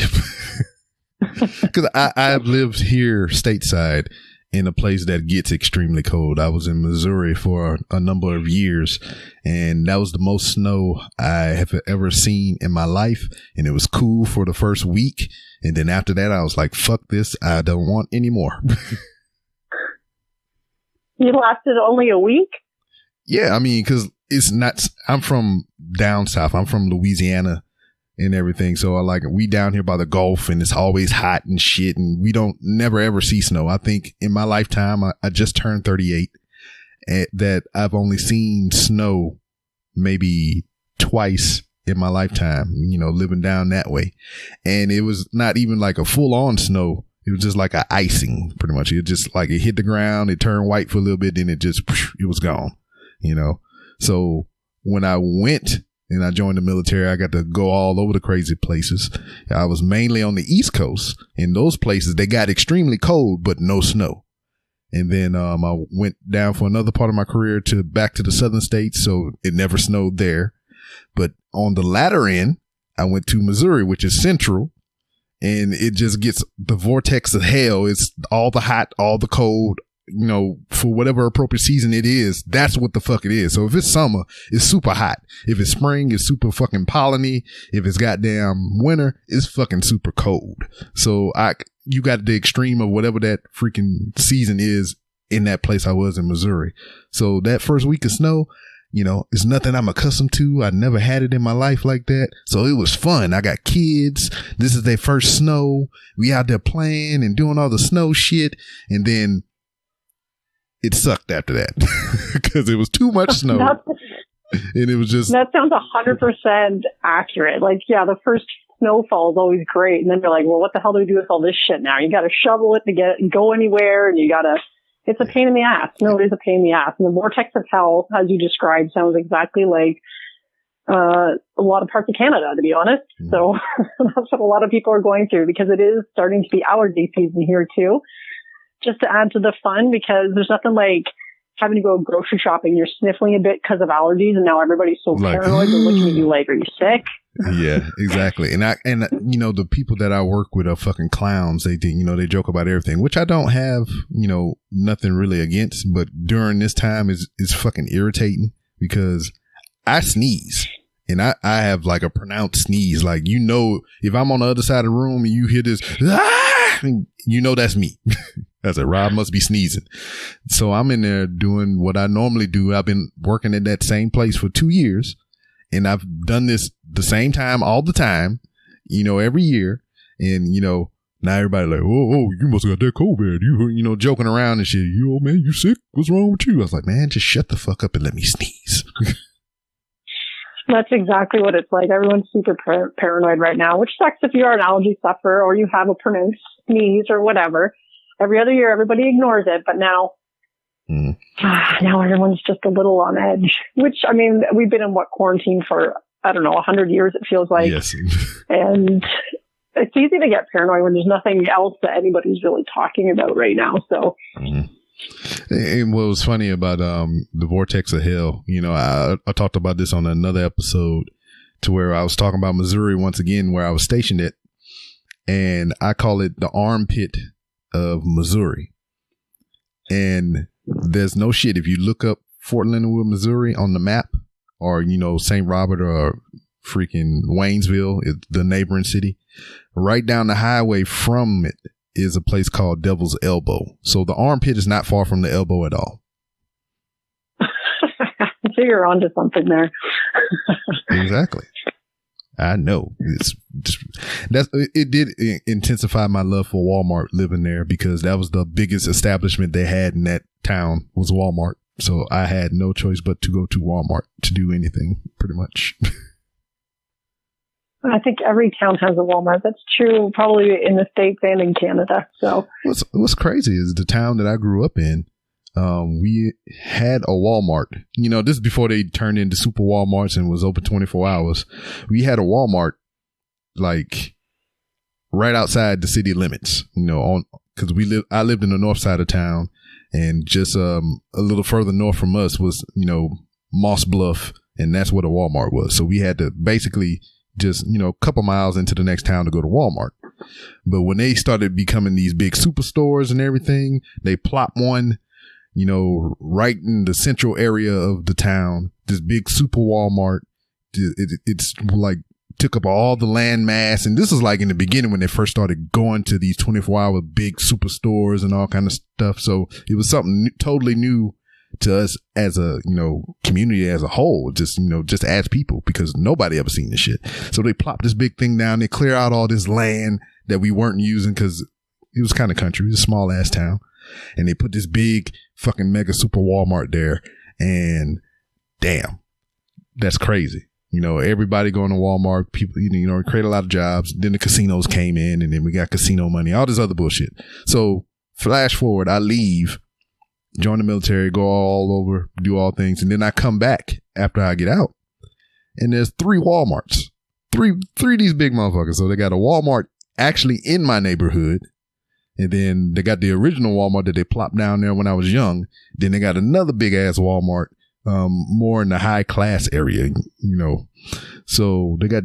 Because I've lived here stateside in a place that gets extremely cold. I was in Missouri for a number of years, and that was the most snow I have ever seen in my life. And it was cool for the first week. And then after that, I was like, fuck this. I don't want any more. You lasted only a week? Yeah, I mean, because it's not, I'm from down south. I'm from Louisiana and everything. So we down here by the Gulf, and it's always hot and shit. And we don't never ever see snow. I think in my lifetime, I just turned 38, that I've only seen snow maybe twice in my lifetime, living down that way. And it was not even like a full on snow. It was just like a icing, pretty much. It just like it hit the ground, it turned white for a little bit, then it was gone, So when I went and I joined the military, I got to go all over the crazy places. I was mainly on the East Coast. In those places, they got extremely cold, but no snow. And then I went down for another part of my career back to the southern states, so it never snowed there. But on the latter end, I went to Missouri, which is central, and it just gets the vortex of hell. It's all the hot, all the cold, for whatever appropriate season it is. That's what the fuck it is. So if it's summer, it's super hot. If it's spring, it's super fucking polleny. If it's goddamn winter, it's fucking super cold. So you got the extreme of whatever that freaking season is in that place I was in Missouri. So that first week of snow, it's nothing I'm accustomed to. I never had it in my life like that. So it was fun. I got kids. This is their first snow. We out there playing and doing all the snow shit. And then it sucked after that because it was too much snow. And it was just... That sounds 100% accurate. The first snowfall is always great. And then you're like, well, what the hell do we do with all this shit now? You got to shovel it to get it and go anywhere. And you got to... It's a pain in the ass. No, it is a pain in the ass. And the vortex of hell, as you described, sounds exactly like a lot of parts of Canada, to be honest. Mm-hmm. So that's what a lot of people are going through because it is starting to be allergy season here too. Just to add to the fun, because there's nothing like having to go grocery shopping. You're sniffling a bit because of allergies, and now everybody's so paranoid. They're looking at you like, "Are you sick?" Yeah, exactly. And the people that I work with are fucking clowns. They they joke about everything, which I don't have, nothing really against. But during this time is fucking irritating because I sneeze and I have like a pronounced sneeze. Like, if I'm on the other side of the room and you hear this, that's me. I said, Rob must be sneezing. So I'm in there doing what I normally do. I've been working at that same place for 2 years. And I've done this the same time all the time, every year. And, now everybody like, oh, you must have got that COVID. You, joking around and shit. You old man, you sick? What's wrong with you? I was like, man, just shut the fuck up and let me sneeze. That's exactly what it's like. Everyone's super paranoid right now, which sucks if you are an allergy sufferer or you have a pronounced sneeze or whatever. Every other year, everybody ignores it. But now... now everyone's just a little on edge, which, I mean, we've been in quarantine for, I don't know, 100 years, it feels like. Yes. And it's easy to get paranoid when there's nothing else that anybody's really talking about right now. So. Mm-hmm. And what was funny about the vortex of hell, you know, I talked about this on another episode to where I was talking about Missouri once again, where I was stationed at, and I call it the armpit of Missouri. And there's no shit. If you look up Fort Leonard Wood, Missouri on the map, or, you know, St. Robert or freaking Waynesville, the neighboring city, right down the highway from it is a place called Devil's Elbow. So the armpit is not far from the elbow at all. So you're onto something there. Exactly. I know. It did intensify my love for Walmart living there, because that was the biggest establishment they had in that town was Walmart. So I had no choice but to go to Walmart to do anything, pretty much. I think every town has a Walmart. That's true, probably in the States and in Canada. So what's crazy is the town that I grew up in, we had a Walmart. You know, this is before they turned into super Walmarts and was open 24 hours. We had a Walmart like right outside the city limits, you know, because I lived in the north side of town, and just a little further north from us was, you know, Moss Bluff, and that's what a Walmart was. So we had to basically just, you know, a couple miles into the next town to go to Walmart. But when they started becoming these big superstores and everything, they plopped one, you know, right in the central area of the town, this big super Walmart. It's like took up all the land mass. And this is like in the beginning when they first started going to these 24-hour big superstores and all kind of stuff. So it was something totally new to us as a, you know, community as a whole, just, you know, just as people, because nobody ever seen this shit. So they plop this big thing down. They clear out all this land that we weren't using because it was kind of country. It was a small ass town. And they put this big fucking mega super Walmart there. And damn, that's crazy. You know, everybody going to Walmart, people, you know, create a lot of jobs. Then the casinos came in, and then we got casino money, all this other bullshit. So flash forward, I leave, join the military, go all over, do all things. And then I come back after I get out, and there's 3 Walmarts, three of these big motherfuckers. So they got a Walmart actually in my neighborhood. And then they got the original Walmart that they plopped down there when I was young. Then they got another big ass Walmart, more in the high class area, you know. So they got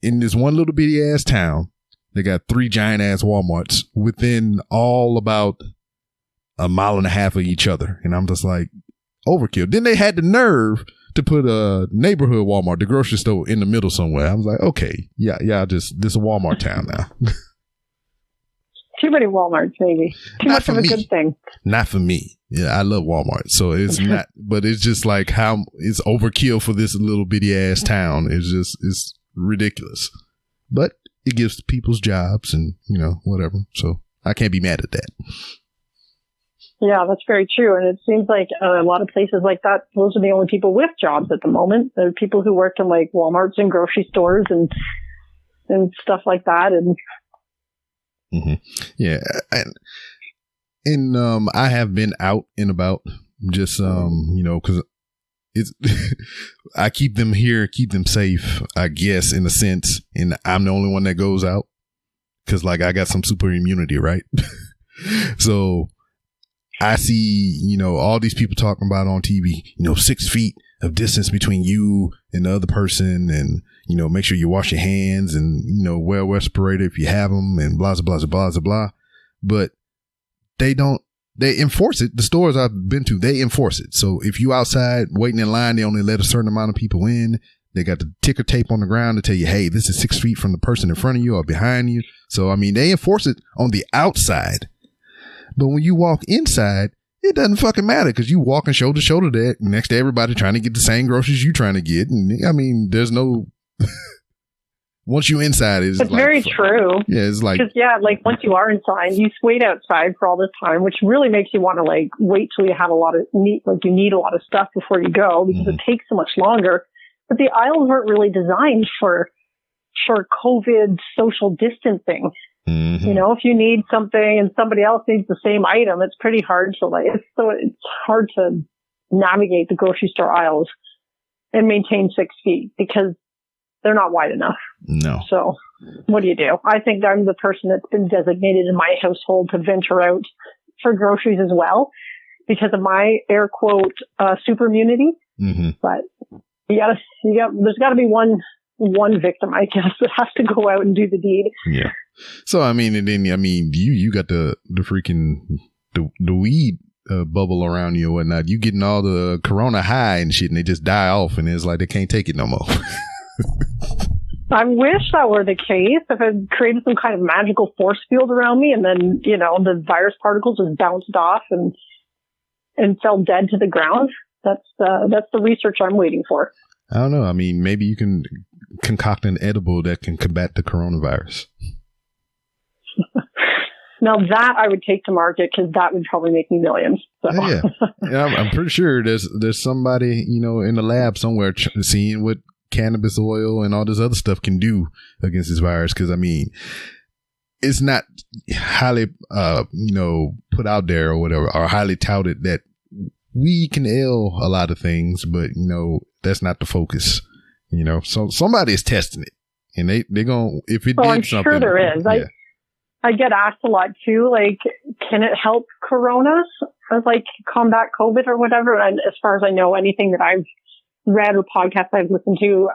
in this one little bitty ass town, they got 3 giant ass Walmarts within all about a mile and a half of each other. And I'm just like, overkill. Then they had the nerve to put a neighborhood Walmart, the grocery store, in the middle somewhere. I was like, okay, yeah, this is a Walmart town now. Too many Walmarts, maybe. Too much of a good thing. Not for me. Yeah, I love Walmart. So it's not, but it's just like how it's overkill for this little bitty ass town. It's ridiculous. But it gives people's jobs and, you know, whatever. So I can't be mad at that. Yeah, that's very true. And it seems like a lot of places like that, those are the only people with jobs at the moment. There are people who work in like Walmarts and grocery stores and stuff like that. And mm-hmm. Yeah. And I have been out and about just, you know, because it's, I keep them here, keep them safe, I guess, in a sense. And I'm the only one that goes out because, like, I got some super immunity, right? So I see, you know, all these people talking about on TV, you know, 6 feet of distance between you and the other person, and, you know, make sure you wash your hands and, you know, wear a respirator if you have them, and blah, blah, blah, blah, blah. But they enforce it. The stores I've been to, they enforce it. So if you outside waiting in line, they only let a certain amount of people in. They got the ticker tape on the ground to tell you, hey, this is 6 feet from the person in front of you or behind you. So, I mean, they enforce it on the outside. But when you walk inside, it doesn't fucking matter because you walking shoulder to shoulder there next to everybody trying to get the same groceries you trying to get. And I mean, there's no, once you inside, it's like, very true. Yeah, it's like, like once you are inside, you wait outside for all this time, which really makes you want to like wait till you have a lot of you need a lot of stuff before you go because it takes so much longer. But the aisles weren't really designed for COVID social distancing. mm-hmm. You know, if you need something and somebody else needs the same item, it's pretty hard to it's hard to navigate the grocery store aisles and maintain 6 feet because they're not wide enough. No. So what do you do? I think I'm the person that's been designated in my household to venture out for groceries as well because of my air quote super immunity. Mm-hmm. But there's got to be one victim, I guess, that has to go out and do the deed. Yeah. So I mean, and then you got the freaking the weed bubble around you and whatnot. You getting all the corona high and shit, and they just die off, and it's like they can't take it no more. I wish that were the case. If it created some kind of magical force field around me, and then the virus particles just bounced off and fell dead to the ground. That's the research I'm waiting for. I don't know. I mean, maybe you can concoct an edible that can combat the coronavirus. Now that I would take to market because that would probably make me millions. So. Yeah. I'm pretty sure there's somebody in the lab somewhere seeing what cannabis oil and all this other stuff can do against this virus. Because I mean, it's not highly put out there or whatever, or highly touted that weed can ail a lot of things, but that's not the focus. So somebody is testing it, and they're gonna if it did I'm something. Sure there is. Yeah. I get asked a lot too, like, can it help corona? Like combat COVID or whatever? And as far as I know, anything that I've read or podcasts I've listened to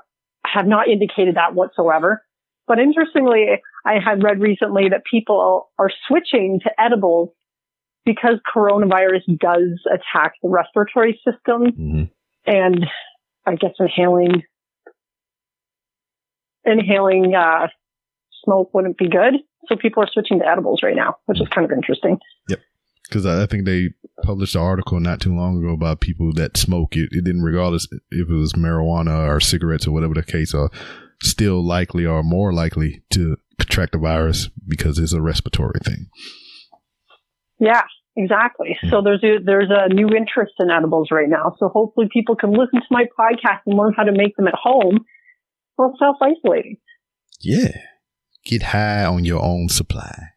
have not indicated that whatsoever. But interestingly, I had read recently that people are switching to edibles because coronavirus does attack the respiratory system, mm-hmm. and I guess inhaling smoke wouldn't be good. So people are switching to edibles right now, which is kind of interesting. Yep. Because I think they published an article not too long ago about people that smoke. It didn't, regardless if it was marijuana or cigarettes or whatever the case, are still likely or more likely to contract the virus because it's a respiratory thing. Yeah, exactly. Mm-hmm. So there's a new interest in edibles right now. So hopefully people can listen to my podcast and learn how to make them at home while self-isolating. Yeah. Get high on your own supply.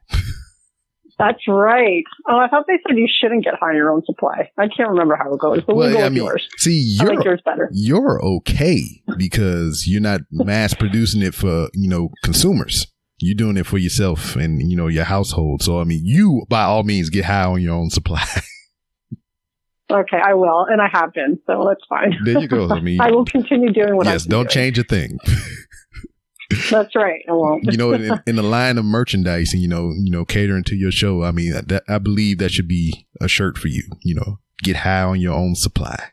That's right. Oh, I thought they said you shouldn't get high on your own supply. I can't remember how it goes, but we'll go with yours. See, I like yours better. You're okay because you're not mass producing it for, consumers. You're doing it for yourself and, your household. So, I mean, you, by all means, get high on your own supply. Okay, I will. And I have been. So that's fine. There you go. I mean, I will continue doing what I do. Yes, don't change a thing. That's right. I won't. In the line of merchandise and, catering to your show, I mean, I believe that should be a shirt for you, get high on your own supply.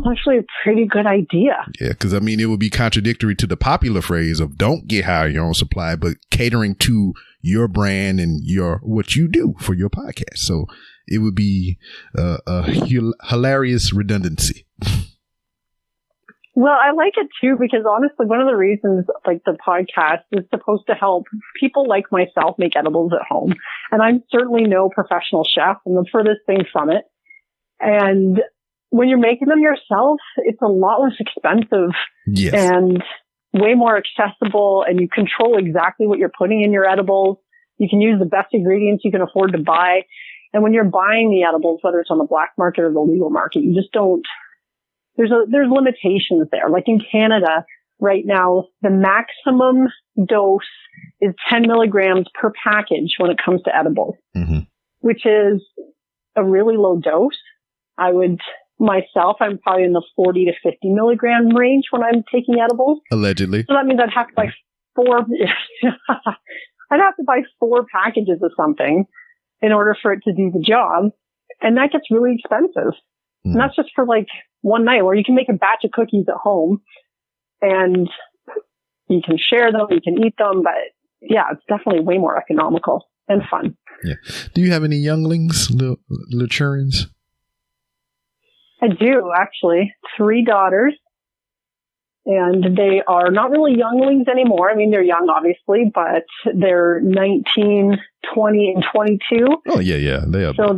Actually a pretty good idea. Yeah, because, I mean, it would be contradictory to the popular phrase of don't get high on your own supply, but catering to your brand and what you do for your podcast. So it would be a hilarious redundancy. Well, I like it too because honestly, one of the reasons like the podcast is supposed to help people like myself make edibles at home. And I'm certainly no professional chef. I'm the furthest thing from it. And when you're making them yourself, it's a lot less expensive. Yes. And way more accessible, and you control exactly what you're putting in your edibles. You can use the best ingredients you can afford to buy. And when you're buying the edibles, whether it's on the black market or the legal market, you just don't. There's limitations there. Like in Canada right now, the maximum dose is 10 milligrams per package when it comes to edibles, mm-hmm. which is a really low dose. I'm probably in the 40 to 50 milligram range when I'm taking edibles. Allegedly. So that means I'd have to buy four packages of something in order for it to do the job. And that gets really expensive. Mm. And that's just for like one night where you can make a batch of cookies at home and you can share them, you can eat them. But yeah, it's definitely way more economical and fun. Yeah. Do you have any younglings, little churns? I do, actually. 3 daughters. And they are not really younglings anymore. I mean, they're young, obviously, but they're 19, 20, and 22. Oh, yeah. They are. So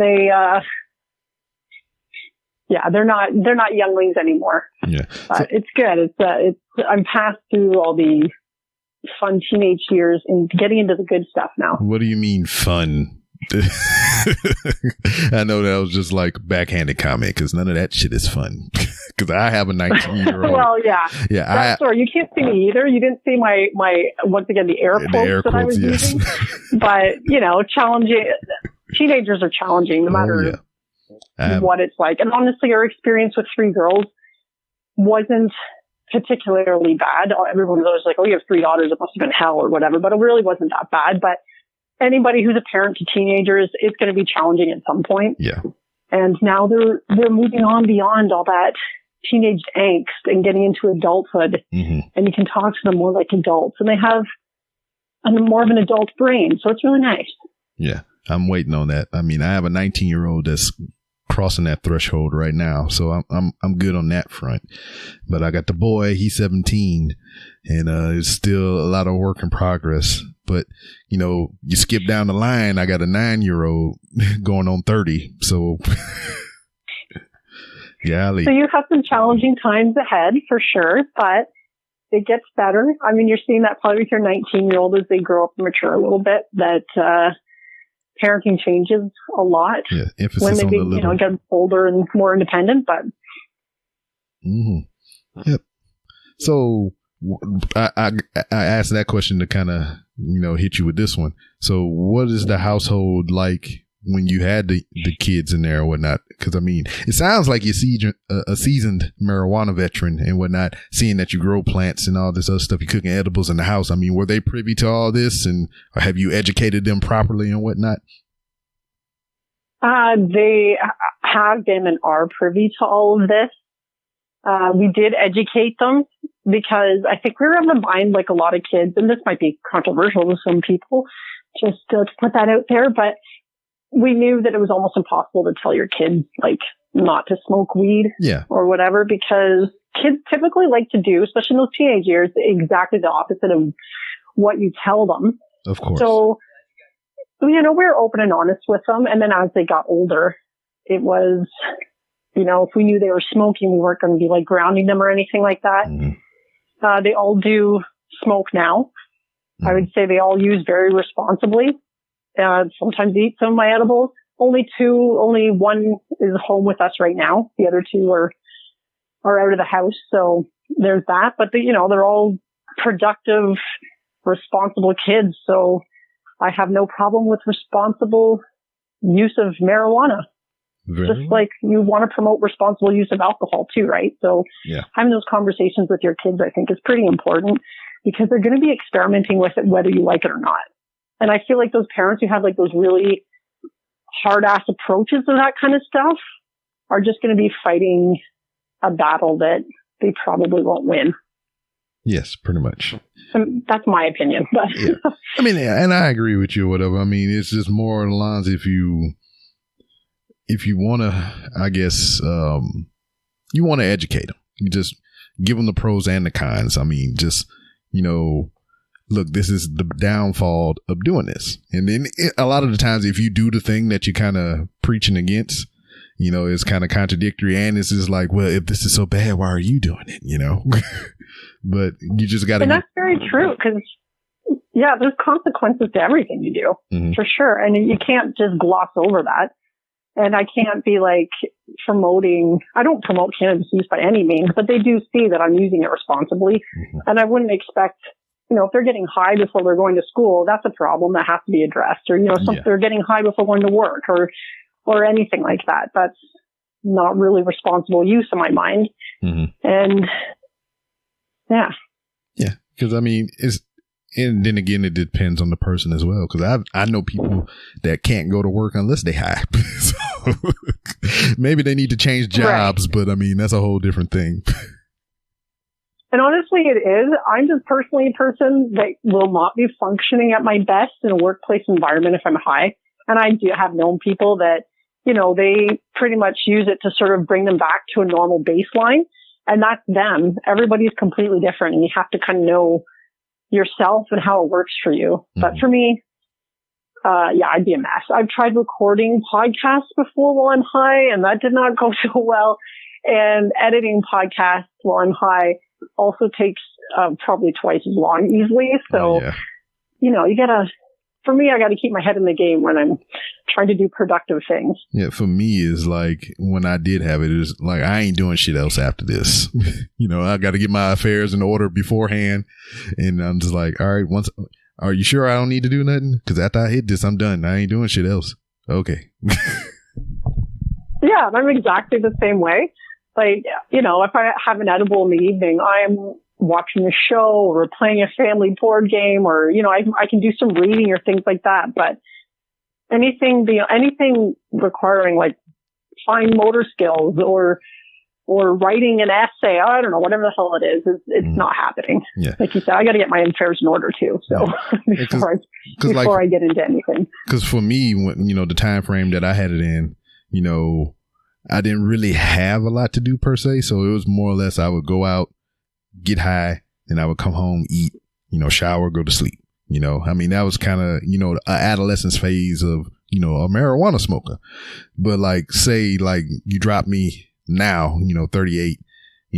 they're not younglings anymore. Yeah. But it's good. I'm past through all the fun teenage years and getting into the good stuff now. What do you mean fun? I know that was just like backhanded comment because none of that shit is fun. because I have a 19-year-old. Well, yeah. Yeah. Sorry, you can't see me either. You didn't see my once again, the air quotes that I was using. But, challenging. Teenagers are challenging no matter what it's like. And honestly, our experience with 3 girls wasn't particularly bad. Everyone was like, oh, you have 3 daughters. It must have been hell or whatever. But it really wasn't that bad. But anybody who's a parent to teenagers, it's going to be challenging at some point. Yeah. And now they're moving on beyond all that teenage angst and getting into adulthood. Mm-hmm. And you can talk to them more like adults. And they have more of an adult brain. So it's really nice. Yeah. I'm waiting on that. I mean, I have a 19-year-old that's crossing that threshold right now, so I'm good on that front. But I got the boy; he's 17, and it's still a lot of work in progress. But you skip down the line. I got a 9-year-old going on 30, so yeah. So you have some challenging times ahead for sure, but it gets better. I mean, you're seeing that probably with your 19-year-old as they grow up and mature a little bit. That parenting changes a lot when they get older and more independent. But Yep. So I asked that question to kind of hit you with this one. So what is the household like when you had the kids in there and whatnot? Because I mean, it sounds like you're a seasoned marijuana veteran and whatnot, seeing that you grow plants and all this other stuff. You're cooking edibles in the house. I mean, were they privy to all this, and have you educated them properly and whatnot? They have been and are privy to all of this. We did educate them because I think we were of the mind, like a lot of kids, and this might be controversial to some people, just to put that out there, but we knew that it was almost impossible to tell your kids, like, not to smoke weed or whatever, because kids typically like to do, especially in those teenage years, exactly the opposite of what you tell them. Of course. So, we were open and honest with them. And then as they got older, it was, if we knew they were smoking, we weren't going to be like grounding them or anything like that. Mm-hmm. They all do smoke now. Mm-hmm. I would say they all use very responsibly. Sometimes eat some of my edibles. Only one is home with us right now. The other 2 are out of the house. So there's that. But they're all productive, responsible kids. So I have no problem with responsible use of marijuana. Just like you want to promote responsible use of alcohol too, right? So having those conversations with your kids, I think, is pretty important because they're going to be experimenting with it whether you like it or not. And I feel like those parents who have like those really hard-ass approaches to that kind of stuff are just going to be fighting a battle that they probably won't win. Yes, pretty much. That's my opinion. But I mean, and I agree with you or whatever. I mean, it's just more along the lines if you want to, I guess, you want to educate them. You just give them the pros and the cons. I mean, just, look, this is the downfall of doing this. And then a lot of the times, if you do the thing that you're kind of preaching against, it's kind of contradictory. And it's just like, well, if this is so bad, why are you doing it? But you just got to. And that's very true because, there's consequences to everything you do, for sure. And you can't just gloss over that. And I can't be like I don't promote cannabis use by any means, but they do see that I'm using it responsibly. Mm-hmm. And I wouldn't expect, if they're getting high before they're going to school, that's a problem that has to be addressed. Or, they're getting high before going to work or anything like that. That's not really responsible use in my mind. Mm-hmm. And yeah, because I mean, and then again, it depends on the person as well. Because I know people that can't go to work unless they high. So maybe they need to change jobs, right. But I mean, that's a whole different thing. And honestly, it is. I'm just personally a person that will not be functioning at my best in a workplace environment if I'm high. And I do have known people that, they pretty much use it to sort of bring them back to a normal baseline. And that's them. Everybody's completely different. And you have to kind of know yourself and how it works for you. Mm-hmm. But for me, I'd be a mess. I've tried recording podcasts before while I'm high, and that did not go so well. And editing podcasts while I'm high also takes probably twice as long easily. So, you gotta for me, I got to keep my head in the game when I'm trying to do productive things. Yeah, for me is like when I did have it, it was like I ain't doing shit else after this. I got to get my affairs in order beforehand, and I'm just like, all right, are you sure I don't need to do nothing? Because after I hit this, I'm done. I ain't doing shit else. Okay. Yeah, I'm exactly the same way. Like, if I have an edible in the evening, I'm watching a show or playing a family board game, or, I can do some reading or things like that. But anything requiring like fine motor skills or writing an essay, I don't know, whatever the hell it is, it's not happening. Yeah. Like you said, I got to get my affairs in order too. So before I get into anything. Because for me, when, the time frame that I had it in, I didn't really have a lot to do per se. So it was more or less I would go out, get high, and I would come home, eat, shower, go to sleep. That was kind of, an adolescence phase of, a marijuana smoker. But like, say, like you drop me now, 38,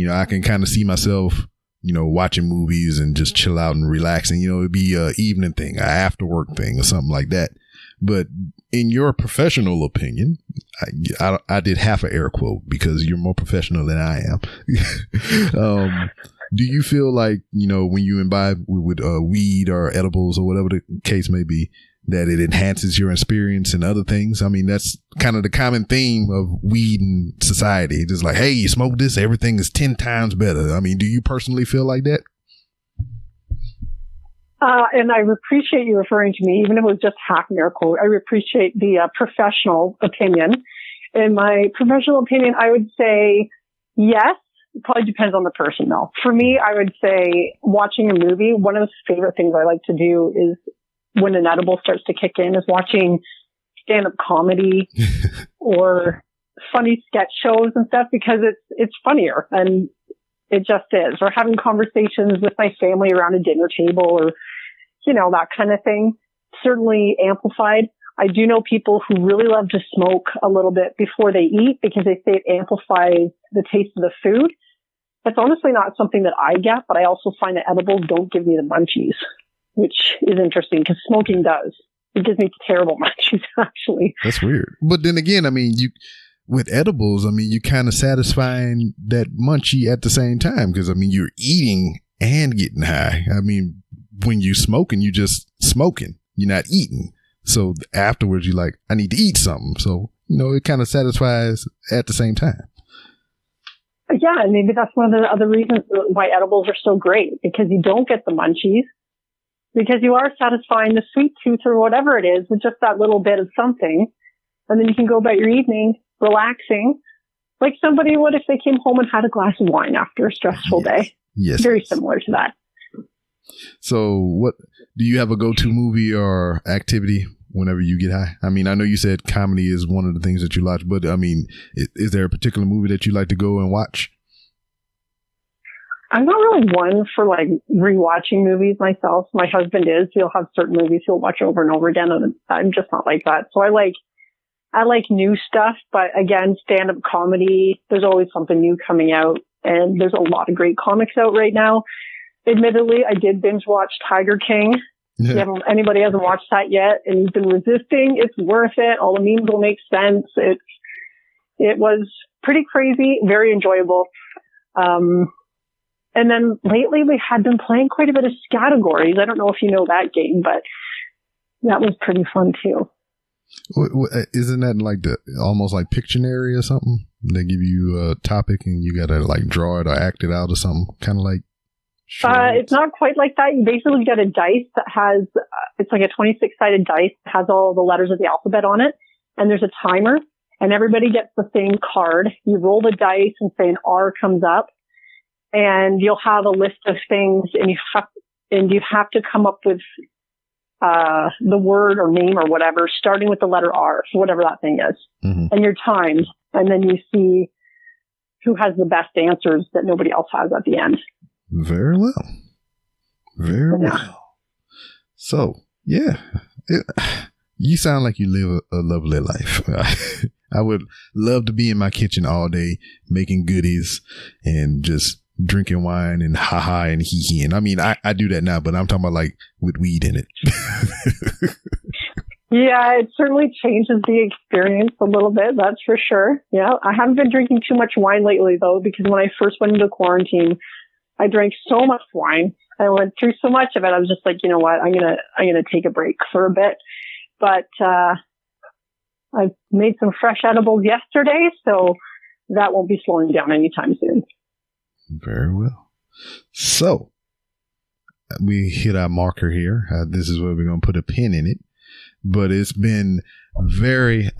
I can kind of see myself, watching movies and just chill out and relaxing. It'd be a evening thing, an after work thing or something like that. But in your professional opinion, I did half an air quote because you're more professional than I am. Do you feel like, when you imbibe with weed or edibles or whatever the case may be, that it enhances your experience and other things? I mean, that's kind of the common theme of weed in society. It's just like, hey, you smoke this, everything is 10 times better. I mean, do you personally feel like that? And I appreciate you referring to me, even if it was just half an air quote. I appreciate the professional opinion. In my professional opinion, I would say yes. It probably depends on the person, though. For me, I would say watching a movie, one of the favorite things I like to do is when an edible starts to kick in is watching stand-up comedy or funny sketch shows and stuff, because it's funnier, and it just is. Or having conversations with my family around a dinner table, or, that kind of thing. Certainly amplified. I do know people who really love to smoke a little bit before they eat because they say it amplifies the taste of the food. That's honestly not something that I get, but I also find that edibles don't give me the munchies, which is interesting because smoking does. It gives me terrible munchies, actually. That's weird. But then again, with edibles, you kind of satisfying that munchie at the same time because, you're eating and getting high. When you smoking, you just smoking. You're not eating. So afterwards, you're like, I need to eat something. So, it kind of satisfies at the same time. Yeah, and maybe that's one of the other reasons why edibles are so great, because you don't get the munchies, because you are satisfying the sweet tooth or whatever it is with just that little bit of something. And then you can go about your evening relaxing, like somebody would if they came home and had a glass of wine after a stressful day. Yes. Very similar to that. So what do you have a go-to movie or activity whenever you get high? I know you said comedy is one of the things that you watch, but is there a particular movie that you like to go and watch? I'm not really one for like rewatching movies myself. My husband is. He'll have certain movies he'll watch over and over again, and I'm just not like that. So I like new stuff, but again, stand-up comedy, there's always something new coming out, and there's a lot of great comics out right now. Admittedly, I did binge watch Tiger King. If anybody hasn't watched that yet and you've been resisting, it's worth it. All the memes will make sense. It was pretty crazy, very enjoyable. And then lately we had been playing quite a bit of Categories. I don't know if you know that game, but that was pretty fun too. Isn't that like almost like Pictionary or something? They give you a topic and you got to like draw it or act it out or something, kind of like. It's not quite like that. You basically get a dice that has, it's like a 26-sided dice that has all the letters of the alphabet on it. And there's a timer and everybody gets the same card. You roll the dice and say an R comes up and you'll have a list of things and you have to come up with, the word or name or whatever, starting with the letter R, so whatever that thing is. Mm-hmm. And you're timed. And then you see who has the best answers that nobody else has at the end. Very well. Very well. So, yeah. You sound like you live a lovely life. I would love to be in my kitchen all day making goodies and just drinking wine and ha and hee. And I mean, I do that now, but I'm talking about like with weed in it. Yeah, it certainly changes the experience a little bit. That's for sure. Yeah. I haven't been drinking too much wine lately though, because when I first went into quarantine, I drank so much wine. I went through so much of it. I was just like, you know what? I'm going to take a break for a bit, but, I made some fresh edibles yesterday, so that won't be slowing down anytime soon. Very well. So we hit our marker here. This is where we're going to put a pin in it. But it's been a very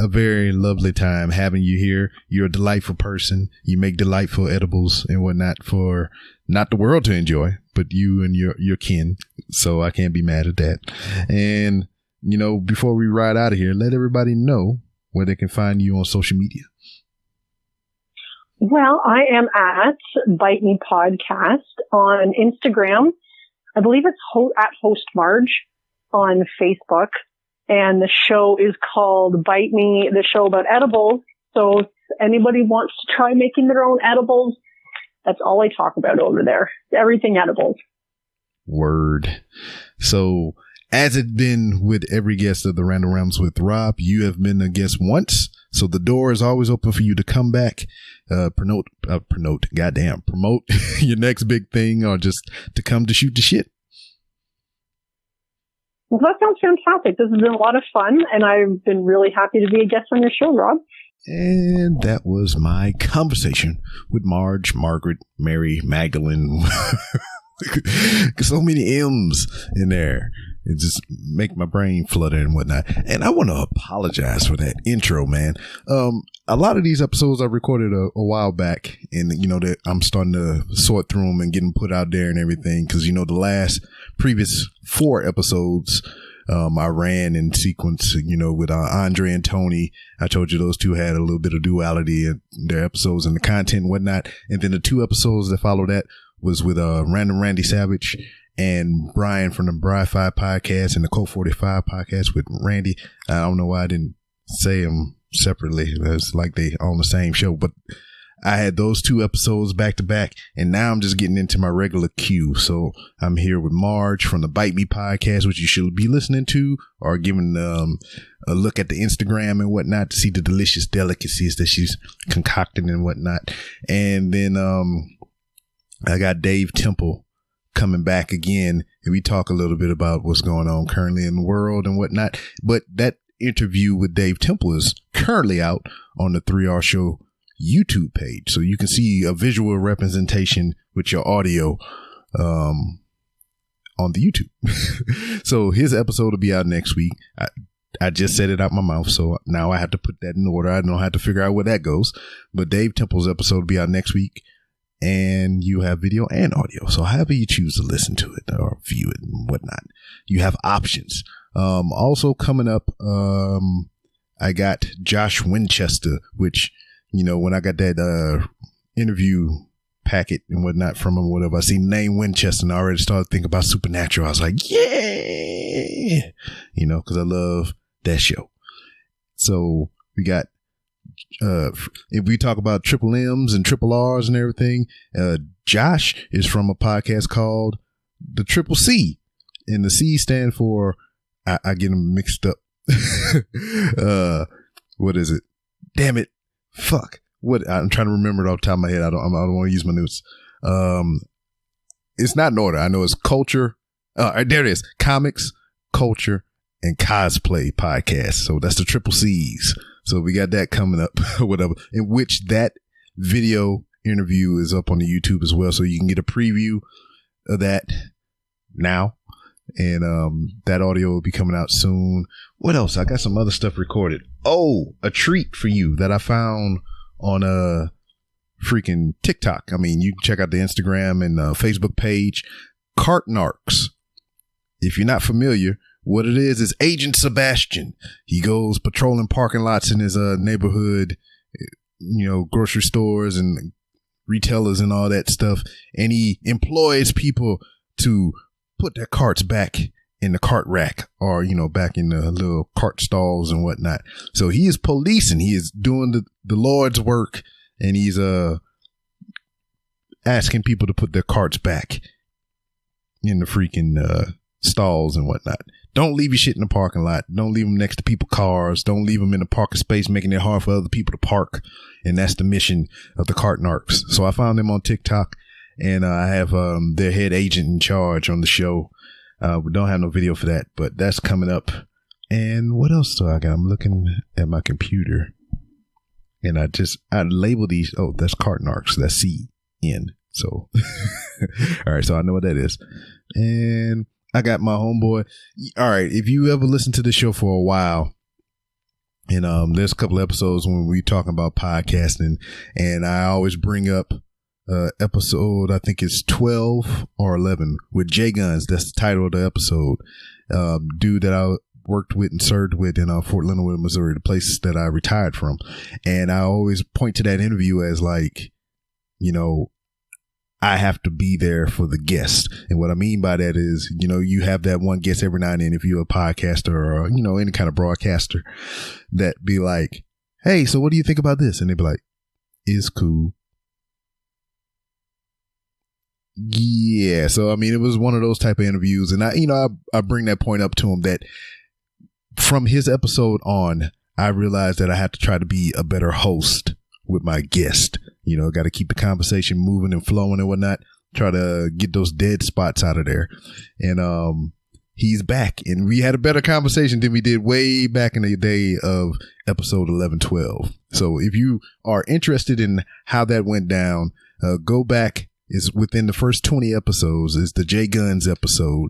lovely time having you here. You're a delightful person. You make delightful edibles and whatnot for not the world to enjoy, but you and your kin. So I can't be mad at that. And, you know, before we ride out of here, let everybody know where they can find you on social media. Well, I am at Bite Me Podcast on Instagram. I believe it's at Host Marge on Facebook. And the show is called Bite Me, the show about edibles. So if anybody wants to try making their own edibles, that's all I talk about over there. Everything edibles. Word. So as it's been with every guest of the Random Realms with Rob, you have been a guest once. So the door is always open for you to come back, promote your next big thing, or just to come to shoot the shit. Well, that sounds fantastic. This has been a lot of fun, and I've been really happy to be a guest on your show, Rob. And that was my conversation with Marge, Margaret, Mary, Magdalene. So many M's in there. It just make my brain flutter and whatnot. And I want to apologize for that intro, man. A lot of these episodes I recorded a while back, and you know that I'm starting to sort through them and get them put out there and everything. Because you know the previous 4 episodes, I ran in sequence. You know, with Andre and Tony. I told you those two had a little bit of duality in their episodes and the content and whatnot. And then the 2 episodes that follow that was with Random Randy Savage and Brian from the Bri 5 podcast and the Code 45 podcast with Randy. I don't know why I didn't say them separately. It's like they on the same show, but I had those 2 episodes back to back, and now I'm just getting into my regular queue. So I'm here with Marge from the Bite Me podcast, which you should be listening to or giving a look at the Instagram and whatnot to see the delicious delicacies that she's concocting and whatnot. And then I got Dave Temple coming back again, and we talk a little bit about what's going on currently in the world and whatnot. But that interview with Dave Temple is currently out on the 3R Show YouTube page, so you can see a visual representation with your audio on the YouTube. So his episode will be out next week. I just said it out my mouth, so now I have to put that in order. I don't have to figure out where that goes. But Dave Temple's episode will be out next week. And you have video and audio. So however you choose to listen to it or view it and whatnot, you have options. Also coming up, I got Josh Winchester, which, you know, when I got that interview packet and whatnot from him, whatever, I see name Winchester and I already started thinking about Supernatural. I was like, yeah, you know, because I love that show. So we got if we talk about triple M's and triple R's and everything, Josh is from a podcast called the Triple C, and the C stand for I get them mixed up. What is it? Damn it! Fuck! What I'm trying to remember it off the top of my head. I don't want to use my notes. It's not in order. I know it's culture. There it is. Comics, culture, and cosplay podcast. So that's the Triple C's. So we got that coming up, whatever, in which that video interview is up on the YouTube as well. So you can get a preview of that now. And that audio will be coming out soon. What else? I got some other stuff recorded. Oh, a treat for you that I found on a freaking TikTok. I mean, you can check out the Instagram and Facebook page. Cart Narcs. If you're not familiar, what it is Agent Sebastian. He goes patrolling parking lots in his neighborhood, you know, grocery stores and retailers and all that stuff. And he employs people to put their carts back in the cart rack or, you know, back in the little cart stalls and whatnot. So he is policing. He is doing the Lord's work, and he's asking people to put their carts back in the freaking stalls and whatnot. Don't leave your shit in the parking lot. Don't leave them next to people's cars. Don't leave them in the parking space, making it hard for other people to park. And that's the mission of the cart narcs. So I found them on TikTok, and I have their head agent in charge on the show. We don't have no video for that, but that's coming up. And what else do I got? I'm looking at my computer, and I labeled these. Oh, that's cart narcs. That's CN. So, all right. So I know what that is. And I got my homeboy. All right. If you ever listen to this show for a while, and there's a couple of episodes when we talking about podcasting, and I always bring up episode, I think it's 12 or 11 with Jay Guns. That's the title of the episode. Dude that I worked with and served with in Fort Leonard, Missouri, the place that I retired from. And I always point to that interview as like, you know, I have to be there for the guest. And what I mean by that is, you know, you have that one guest every now and then, if you're a podcaster or, you know, any kind of broadcaster, that be like, hey, so what do you think about this? And they'd be like, it's cool. Yeah. So, I mean, it was one of those type of interviews. And I bring that point up to him that from his episode on, I realized that I had to try to be a better host with my guest. You know, got to keep the conversation moving and flowing and whatnot. Try to get those dead spots out of there. And he's back. And we had a better conversation than we did way back in the day of episode 11, 12. So if you are interested in how that went down, go back. It's within the first 20 episodes. It's the Jay Guns episode.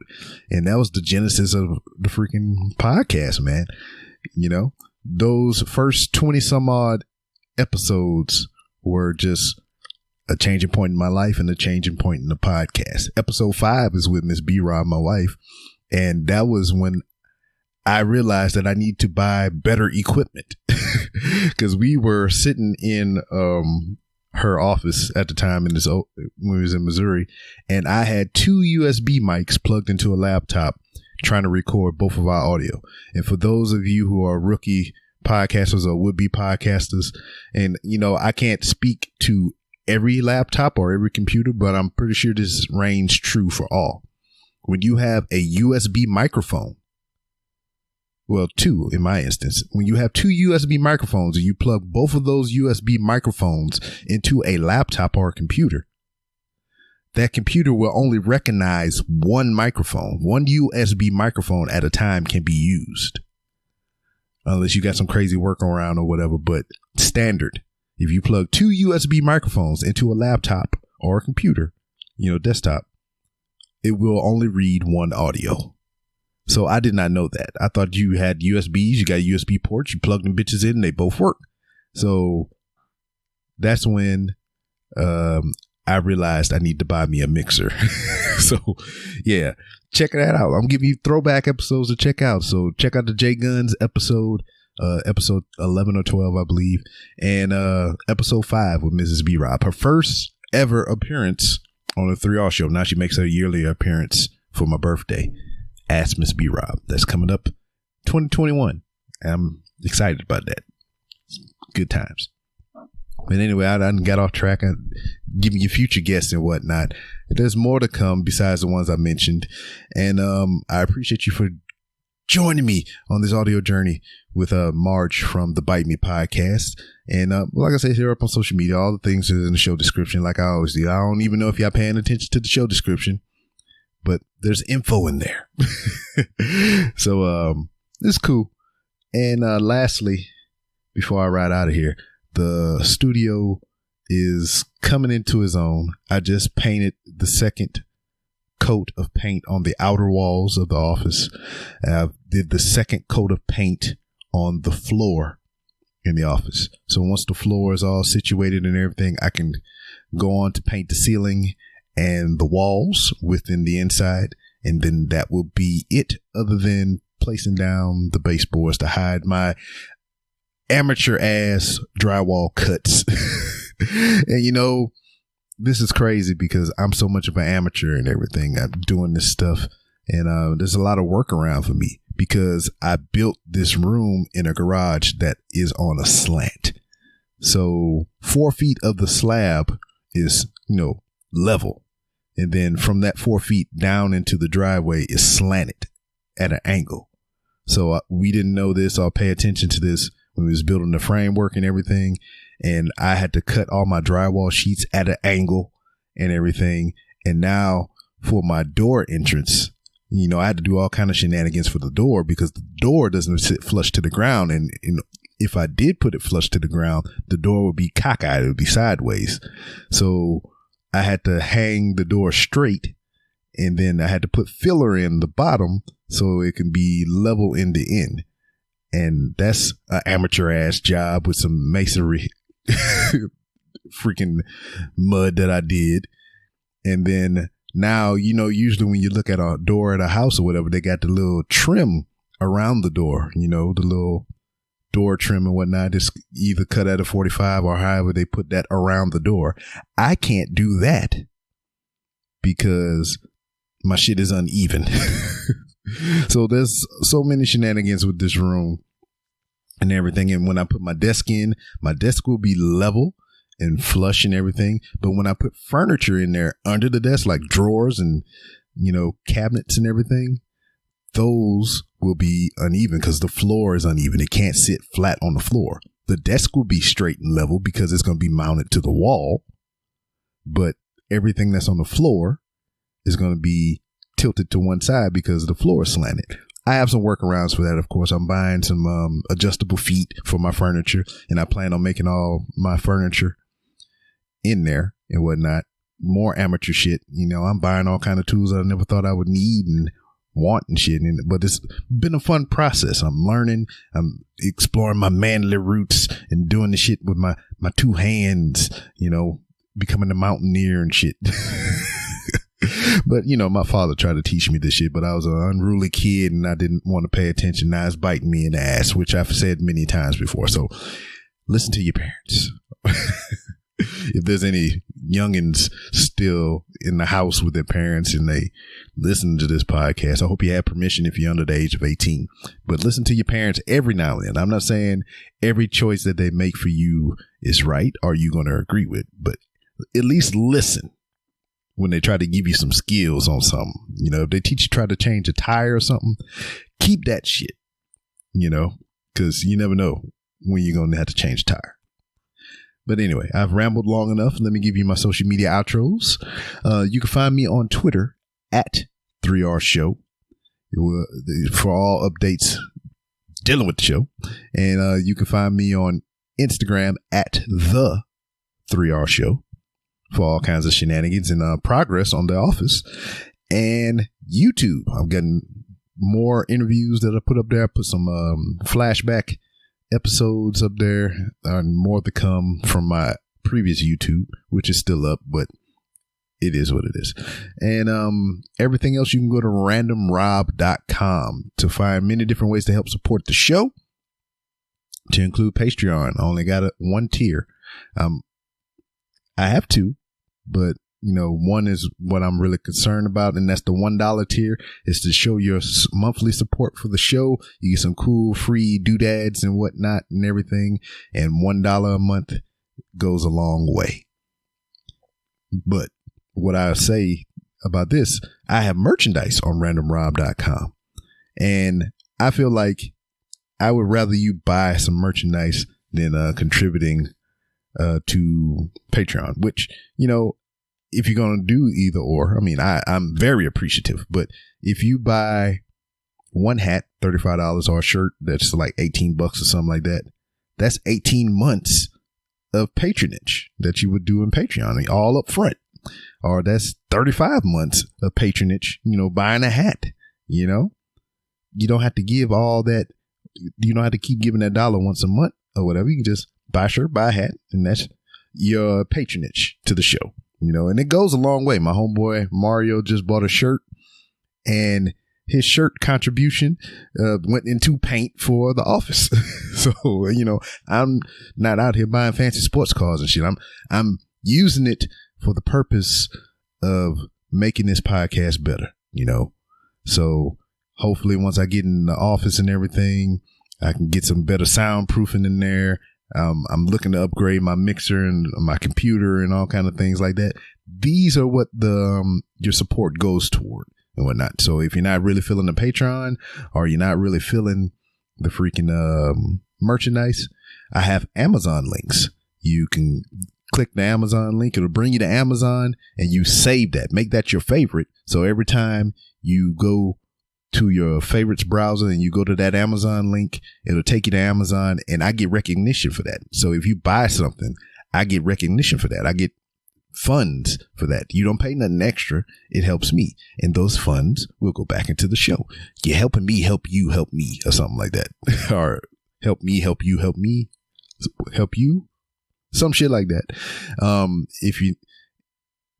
And that was the genesis of the freaking podcast, man. You know, those first 20 some odd episodes were just a changing point in my life and a changing point in the podcast. Episode 5 is with Miss B-Rob, my wife. And that was when I realized that I need to buy better equipment because we were sitting in, her office at the time when we was in Missouri, and I had 2 USB mics plugged into a laptop trying to record both of our audio. And for those of you who are rookie podcasters or would be podcasters, and you know, I can't speak to every laptop or every computer, but I'm pretty sure this reigns true for all. When you have a USB microphone, well, 2 in my instance, when you have 2 USB microphones and you plug both of those USB microphones into a laptop or a computer, that computer will only recognize one microphone. One USB microphone at a time can be used. Unless you got some crazy workaround or whatever, but standard. If you plug 2 USB microphones into a laptop or a computer, you know, desktop, it will only read one audio. So I did not know that. I thought you had USBs, you got USB ports, you plug them bitches in, and they both work. So that's when I realized I need to buy me a mixer. So yeah, check that out. I'm giving you throwback episodes to check out. So check out the Jay Guns episode 11 or 12, I believe, and episode 5 with Mrs. B-Rob. Her first ever appearance on the 3R show. Now she makes her yearly appearance for my birthday. Ask Miss B-Rob. That's coming up 2021. I'm excited about that. Good times. But anyway, I got off track. I'm giving you future guests and whatnot. There's more to come besides the ones I mentioned. And I appreciate you for joining me on this audio journey with Marge from the Bite Me podcast. And like I said, here up on social media, all the things are in the show description like I always do. I don't even know if y'all paying attention to the show description, but there's info in there. So it's cool. And lastly, before I ride out of here, the studio is coming into its own. I just painted the second coat of paint on the outer walls of the office. I did the second coat of paint on the floor in the office. So once the floor is all situated and everything, I can go on to paint the ceiling and the walls within the inside, and then that will be it, other than placing down the baseboards to hide my amateur ass drywall cuts. And you know, this is crazy because I'm so much of an amateur and everything. I'm doing this stuff, and there's a lot of work around for me because I built this room in a garage that is on a slant. So 4 feet of the slab is, you know, level. And then from that 4 feet down into the driveway is slanted at an angle. So we didn't know this or pay attention to this when we was building the framework and everything. And I had to cut all my drywall sheets at an angle and everything. And now for my door entrance, you know, I had to do all kind of shenanigans for the door because the door doesn't sit flush to the ground. And if I did put it flush to the ground, the door would be cockeyed. It would be sideways. So I had to hang the door straight, and then I had to put filler in the bottom so it can be level in the end. And that's an amateur ass job with some masonry freaking mud that I did. And then now, you know, usually when you look at a door at a house or whatever, they got the little trim around the door, you know, the little door trim and whatnot. Just either cut at a 45 or however they put that around the door. I can't do that because my shit is uneven. So there's so many shenanigans with this room and everything. And when I put my desk in, my desk will be level and flush and everything. But when I put furniture in there under the desk, like drawers and, you know, cabinets and everything, those will be uneven because the floor is uneven. It can't sit flat on the floor. The desk will be straight and level because it's going to be mounted to the wall. But everything that's on the floor is going to be tilted to one side because the floor is slanted. I have some workarounds for that. Of course, I'm buying some adjustable feet for my furniture, and I plan on making all my furniture in there and whatnot. More amateur shit. You know, I'm buying all kind of tools I never thought I would need and want and shit. But it's been a fun process. I'm learning. I'm exploring my manly roots and doing the shit with my two hands, you know, becoming a mountaineer and shit. But, you know, my father tried to teach me this shit, but I was an unruly kid and I didn't want to pay attention. Now it's biting me in the ass, which I've said many times before. So listen to your parents. If there's any youngins still in the house with their parents and they listen to this podcast, I hope you have permission if you're under the age of 18. But listen to your parents every now and then. I'm not saying every choice that they make for you is right or you're going to agree with, but at least listen when they try to give you some skills on something. You know, if they teach you try to change a tire or something, keep that shit, you know, because you never know when you're going to have to change a tire. But anyway, I've rambled long enough. Let me give you my social media outros. You can find me on Twitter at 3R Show for all updates dealing with the show. And you can find me on Instagram at the 3R Show for all kinds of shenanigans and progress on The Office. And YouTube, I'm getting more interviews that I put up there. I put some flashback episodes up there and more to come from my previous YouTube, which is still up, but it is what it is. And everything else, you can go to randomrob.com to find many different ways to help support the show, to include Patreon. I only got one tier. I have two, but you know, one is what I'm really concerned about, and that's the $1 tier. Is to show your monthly support for the show. You get some cool free doodads and whatnot and everything, and $1 a month goes a long way. But what I say about this, I have merchandise on randomrob.com, and I feel like I would rather you buy some merchandise than contributing to Patreon, which, you know, if you're going to do either or, I mean, I'm very appreciative, but if you buy one hat, $35, or a shirt that's like $18 or something like that, that's 18 months of patronage that you would do in Patreon, all up front. Or that's 35 months of patronage, you know, buying a hat, you know, you don't have to give all that. You don't have to keep giving that dollar once a month or whatever. You can just buy a shirt, buy a hat, and that's your patronage to the show. You know, and it goes a long way. My homeboy Mario just bought a shirt, and his shirt contribution went into paint for The Office. So, you know, I'm not out here buying fancy sports cars and shit. I'm using it for the purpose of making this podcast better, you know. So hopefully once I get in the office and everything, I can get some better soundproofing in there. I'm looking to upgrade my mixer and my computer and all kind of things like that. These are what your support goes toward and whatnot. So if you're not really feeling the Patreon, or you're not really feeling the freaking merchandise, I have Amazon links. You can click the Amazon link. It'll bring you to Amazon, and you save that. Make that your favorite. So every time you go to your favorites browser and you go to that Amazon link, it'll take you to Amazon, and I get recognition for that. So if you buy something, I get recognition for that. I get funds for that. You don't pay nothing extra. It helps me, and those funds will go back into the show. You're helping me help you help me, or something like that. Or help me help you help me help you, some shit like that.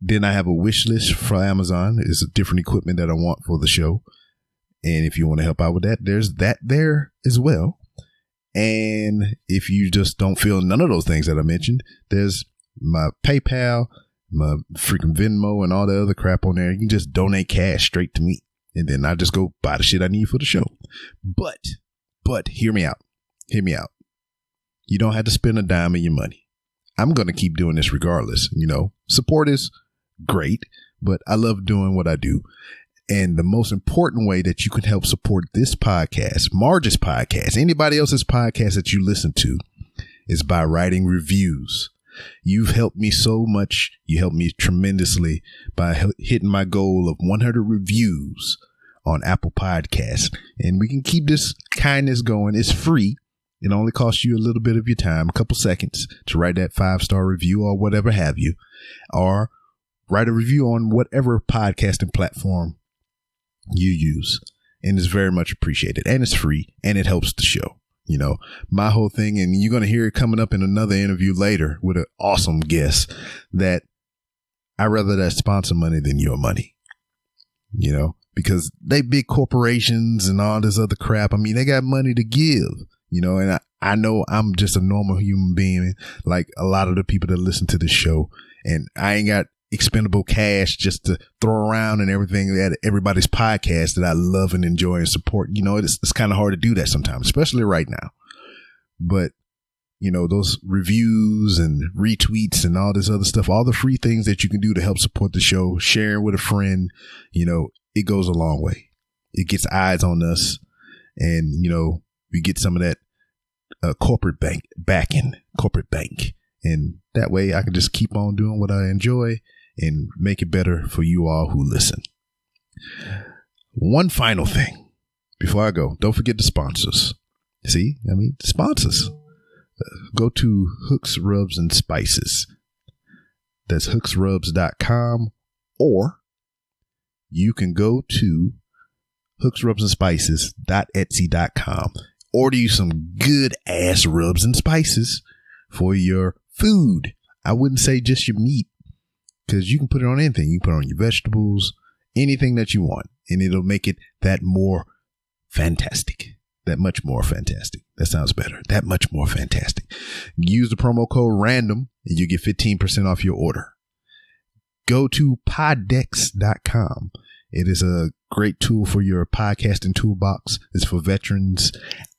Then I have a wish list for Amazon. It's a different equipment that I want for the show, and if you want to help out with that, there's that there as well. And if you just don't feel none of those things that I mentioned, there's my PayPal, my freaking Venmo, and all the other crap on there. You can just donate cash straight to me, and then I just go buy the shit I need for the show. But hear me out. Hear me out. You don't have to spend a dime of your money. I'm going to keep doing this regardless. You know, support is great, but I love doing what I do. And the most important way that you can help support this podcast, Marge's podcast, anybody else's podcast that you listen to, is by writing reviews. You've helped me so much. You helped me tremendously by hitting my goal of 100 reviews on Apple Podcasts. And we can keep this kindness going. It's free. It only costs you a little bit of your time, a couple seconds, to write that 5-star review or whatever have you, or write a review on whatever podcasting platform you use. And it's very much appreciated, and it's free, and it helps the show. You know, my whole thing, and you're going to hear it coming up in another interview later with an awesome guest, that I'd rather that sponsor money than your money, you know, because they big corporations and all this other crap. I mean, they got money to give, you know, and I know I'm just a normal human being like a lot of the people that listen to this show, and I ain't got expendable cash just to throw around and everything that everybody's podcast that I love and enjoy and support. You know, it's kind of hard to do that sometimes, especially right now. But, you know, those reviews and retweets and all this other stuff, all the free things that you can do to help support the show, sharing with a friend, you know, it goes a long way. It gets eyes on us, and, you know, we get some of that corporate bank. And that way I can just keep on doing what I enjoy and make it better for you all who listen. One final thing before I go, don't forget the sponsors. See, I mean, the sponsors. Go to Hooks, Rubs, and Spices. That's hooksrubs.com, or you can go to hooksrubsandspices.etsy.com. Order you some good ass rubs and spices for your food. I wouldn't say just your meat, because you can put it on anything. You can put it on your vegetables, anything that you want, and it'll make it that more fantastic. That much more fantastic. That sounds better. That much more fantastic. Use the promo code RANDOM and you get 15% off your order. Go to poddex.com. It is a great tool for your podcasting toolbox. It's for veterans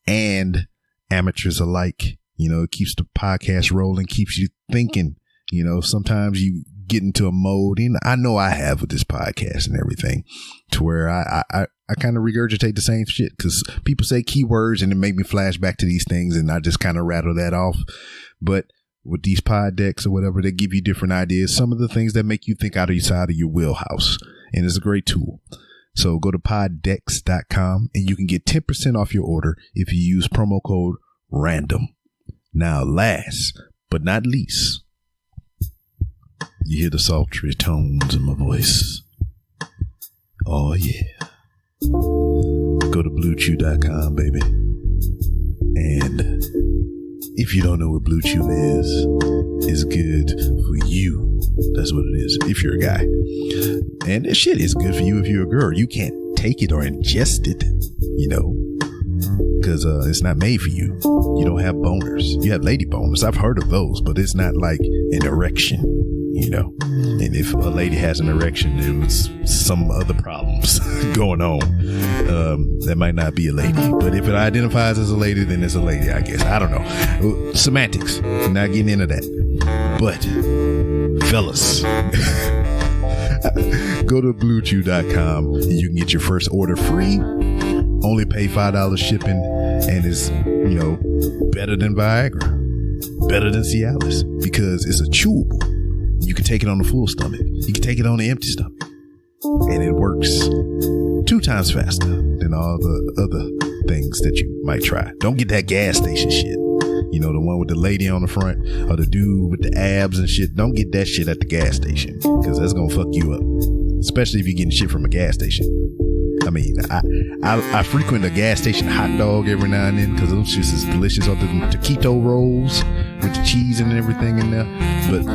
and amateurs alike. You know, it keeps the podcast rolling, keeps you thinking. You know, sometimes you get into a mode, and I know I have with this podcast and everything, to where I kind of regurgitate the same shit, because people say keywords and it make me flash back to these things, and I just kind of rattle that off. But with these pod decks or whatever, they give you different ideas. Some of the things that make you think out of your side of your wheelhouse, and it's a great tool. So go to poddex.com and you can get 10% off your order if you use promo code RANDOM. Now, last but not least, you hear the sultry tones in my voice. Oh, yeah. Go to bluechew.com, baby. And if you don't know what Blue Chew is, it's good for you. That's what it is, if you're a guy. And this shit is good for you if you're a girl. You can't take it or ingest it, you know, because it's not made for you. You don't have boners. You have lady boners. I've heard of those, but it's not like an erection. you know. And if a lady has an erection, there was some other problems going on. That might not be a lady, but if it identifies as a lady, then it's a lady, I guess. I don't know. Semantics. Not getting into that. But fellas, go to bluechew.com. You can get your first order free. Only pay $5 shipping, and it's, you know, better than Viagra, better than Cialis, because it's a chewable. You can take it on the full stomach. You can take it on the empty stomach, and it works 2 times faster than all the other things that you might try. Don't get that gas station shit. You know, the one with the lady on the front or the dude with the abs and shit. Don't get that shit at the gas station, because that's gonna fuck you up, especially if you're getting shit from a gas station. I mean, I frequent a gas station hot dog every now and then, because those shits is delicious. Or the taquito rolls with the cheese and everything in there. But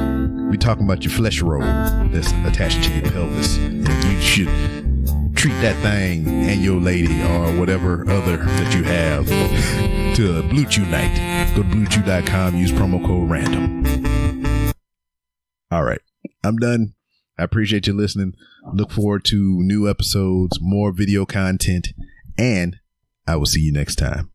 we talking about your flesh roll that's attached to your pelvis. You should treat that thing and your lady or whatever other that you have to a Blue Chew night. Go to bluechew.com, use promo code RANDOM. All right, I'm done. I appreciate you listening. Look forward to new episodes, more video content, and I will see you next time.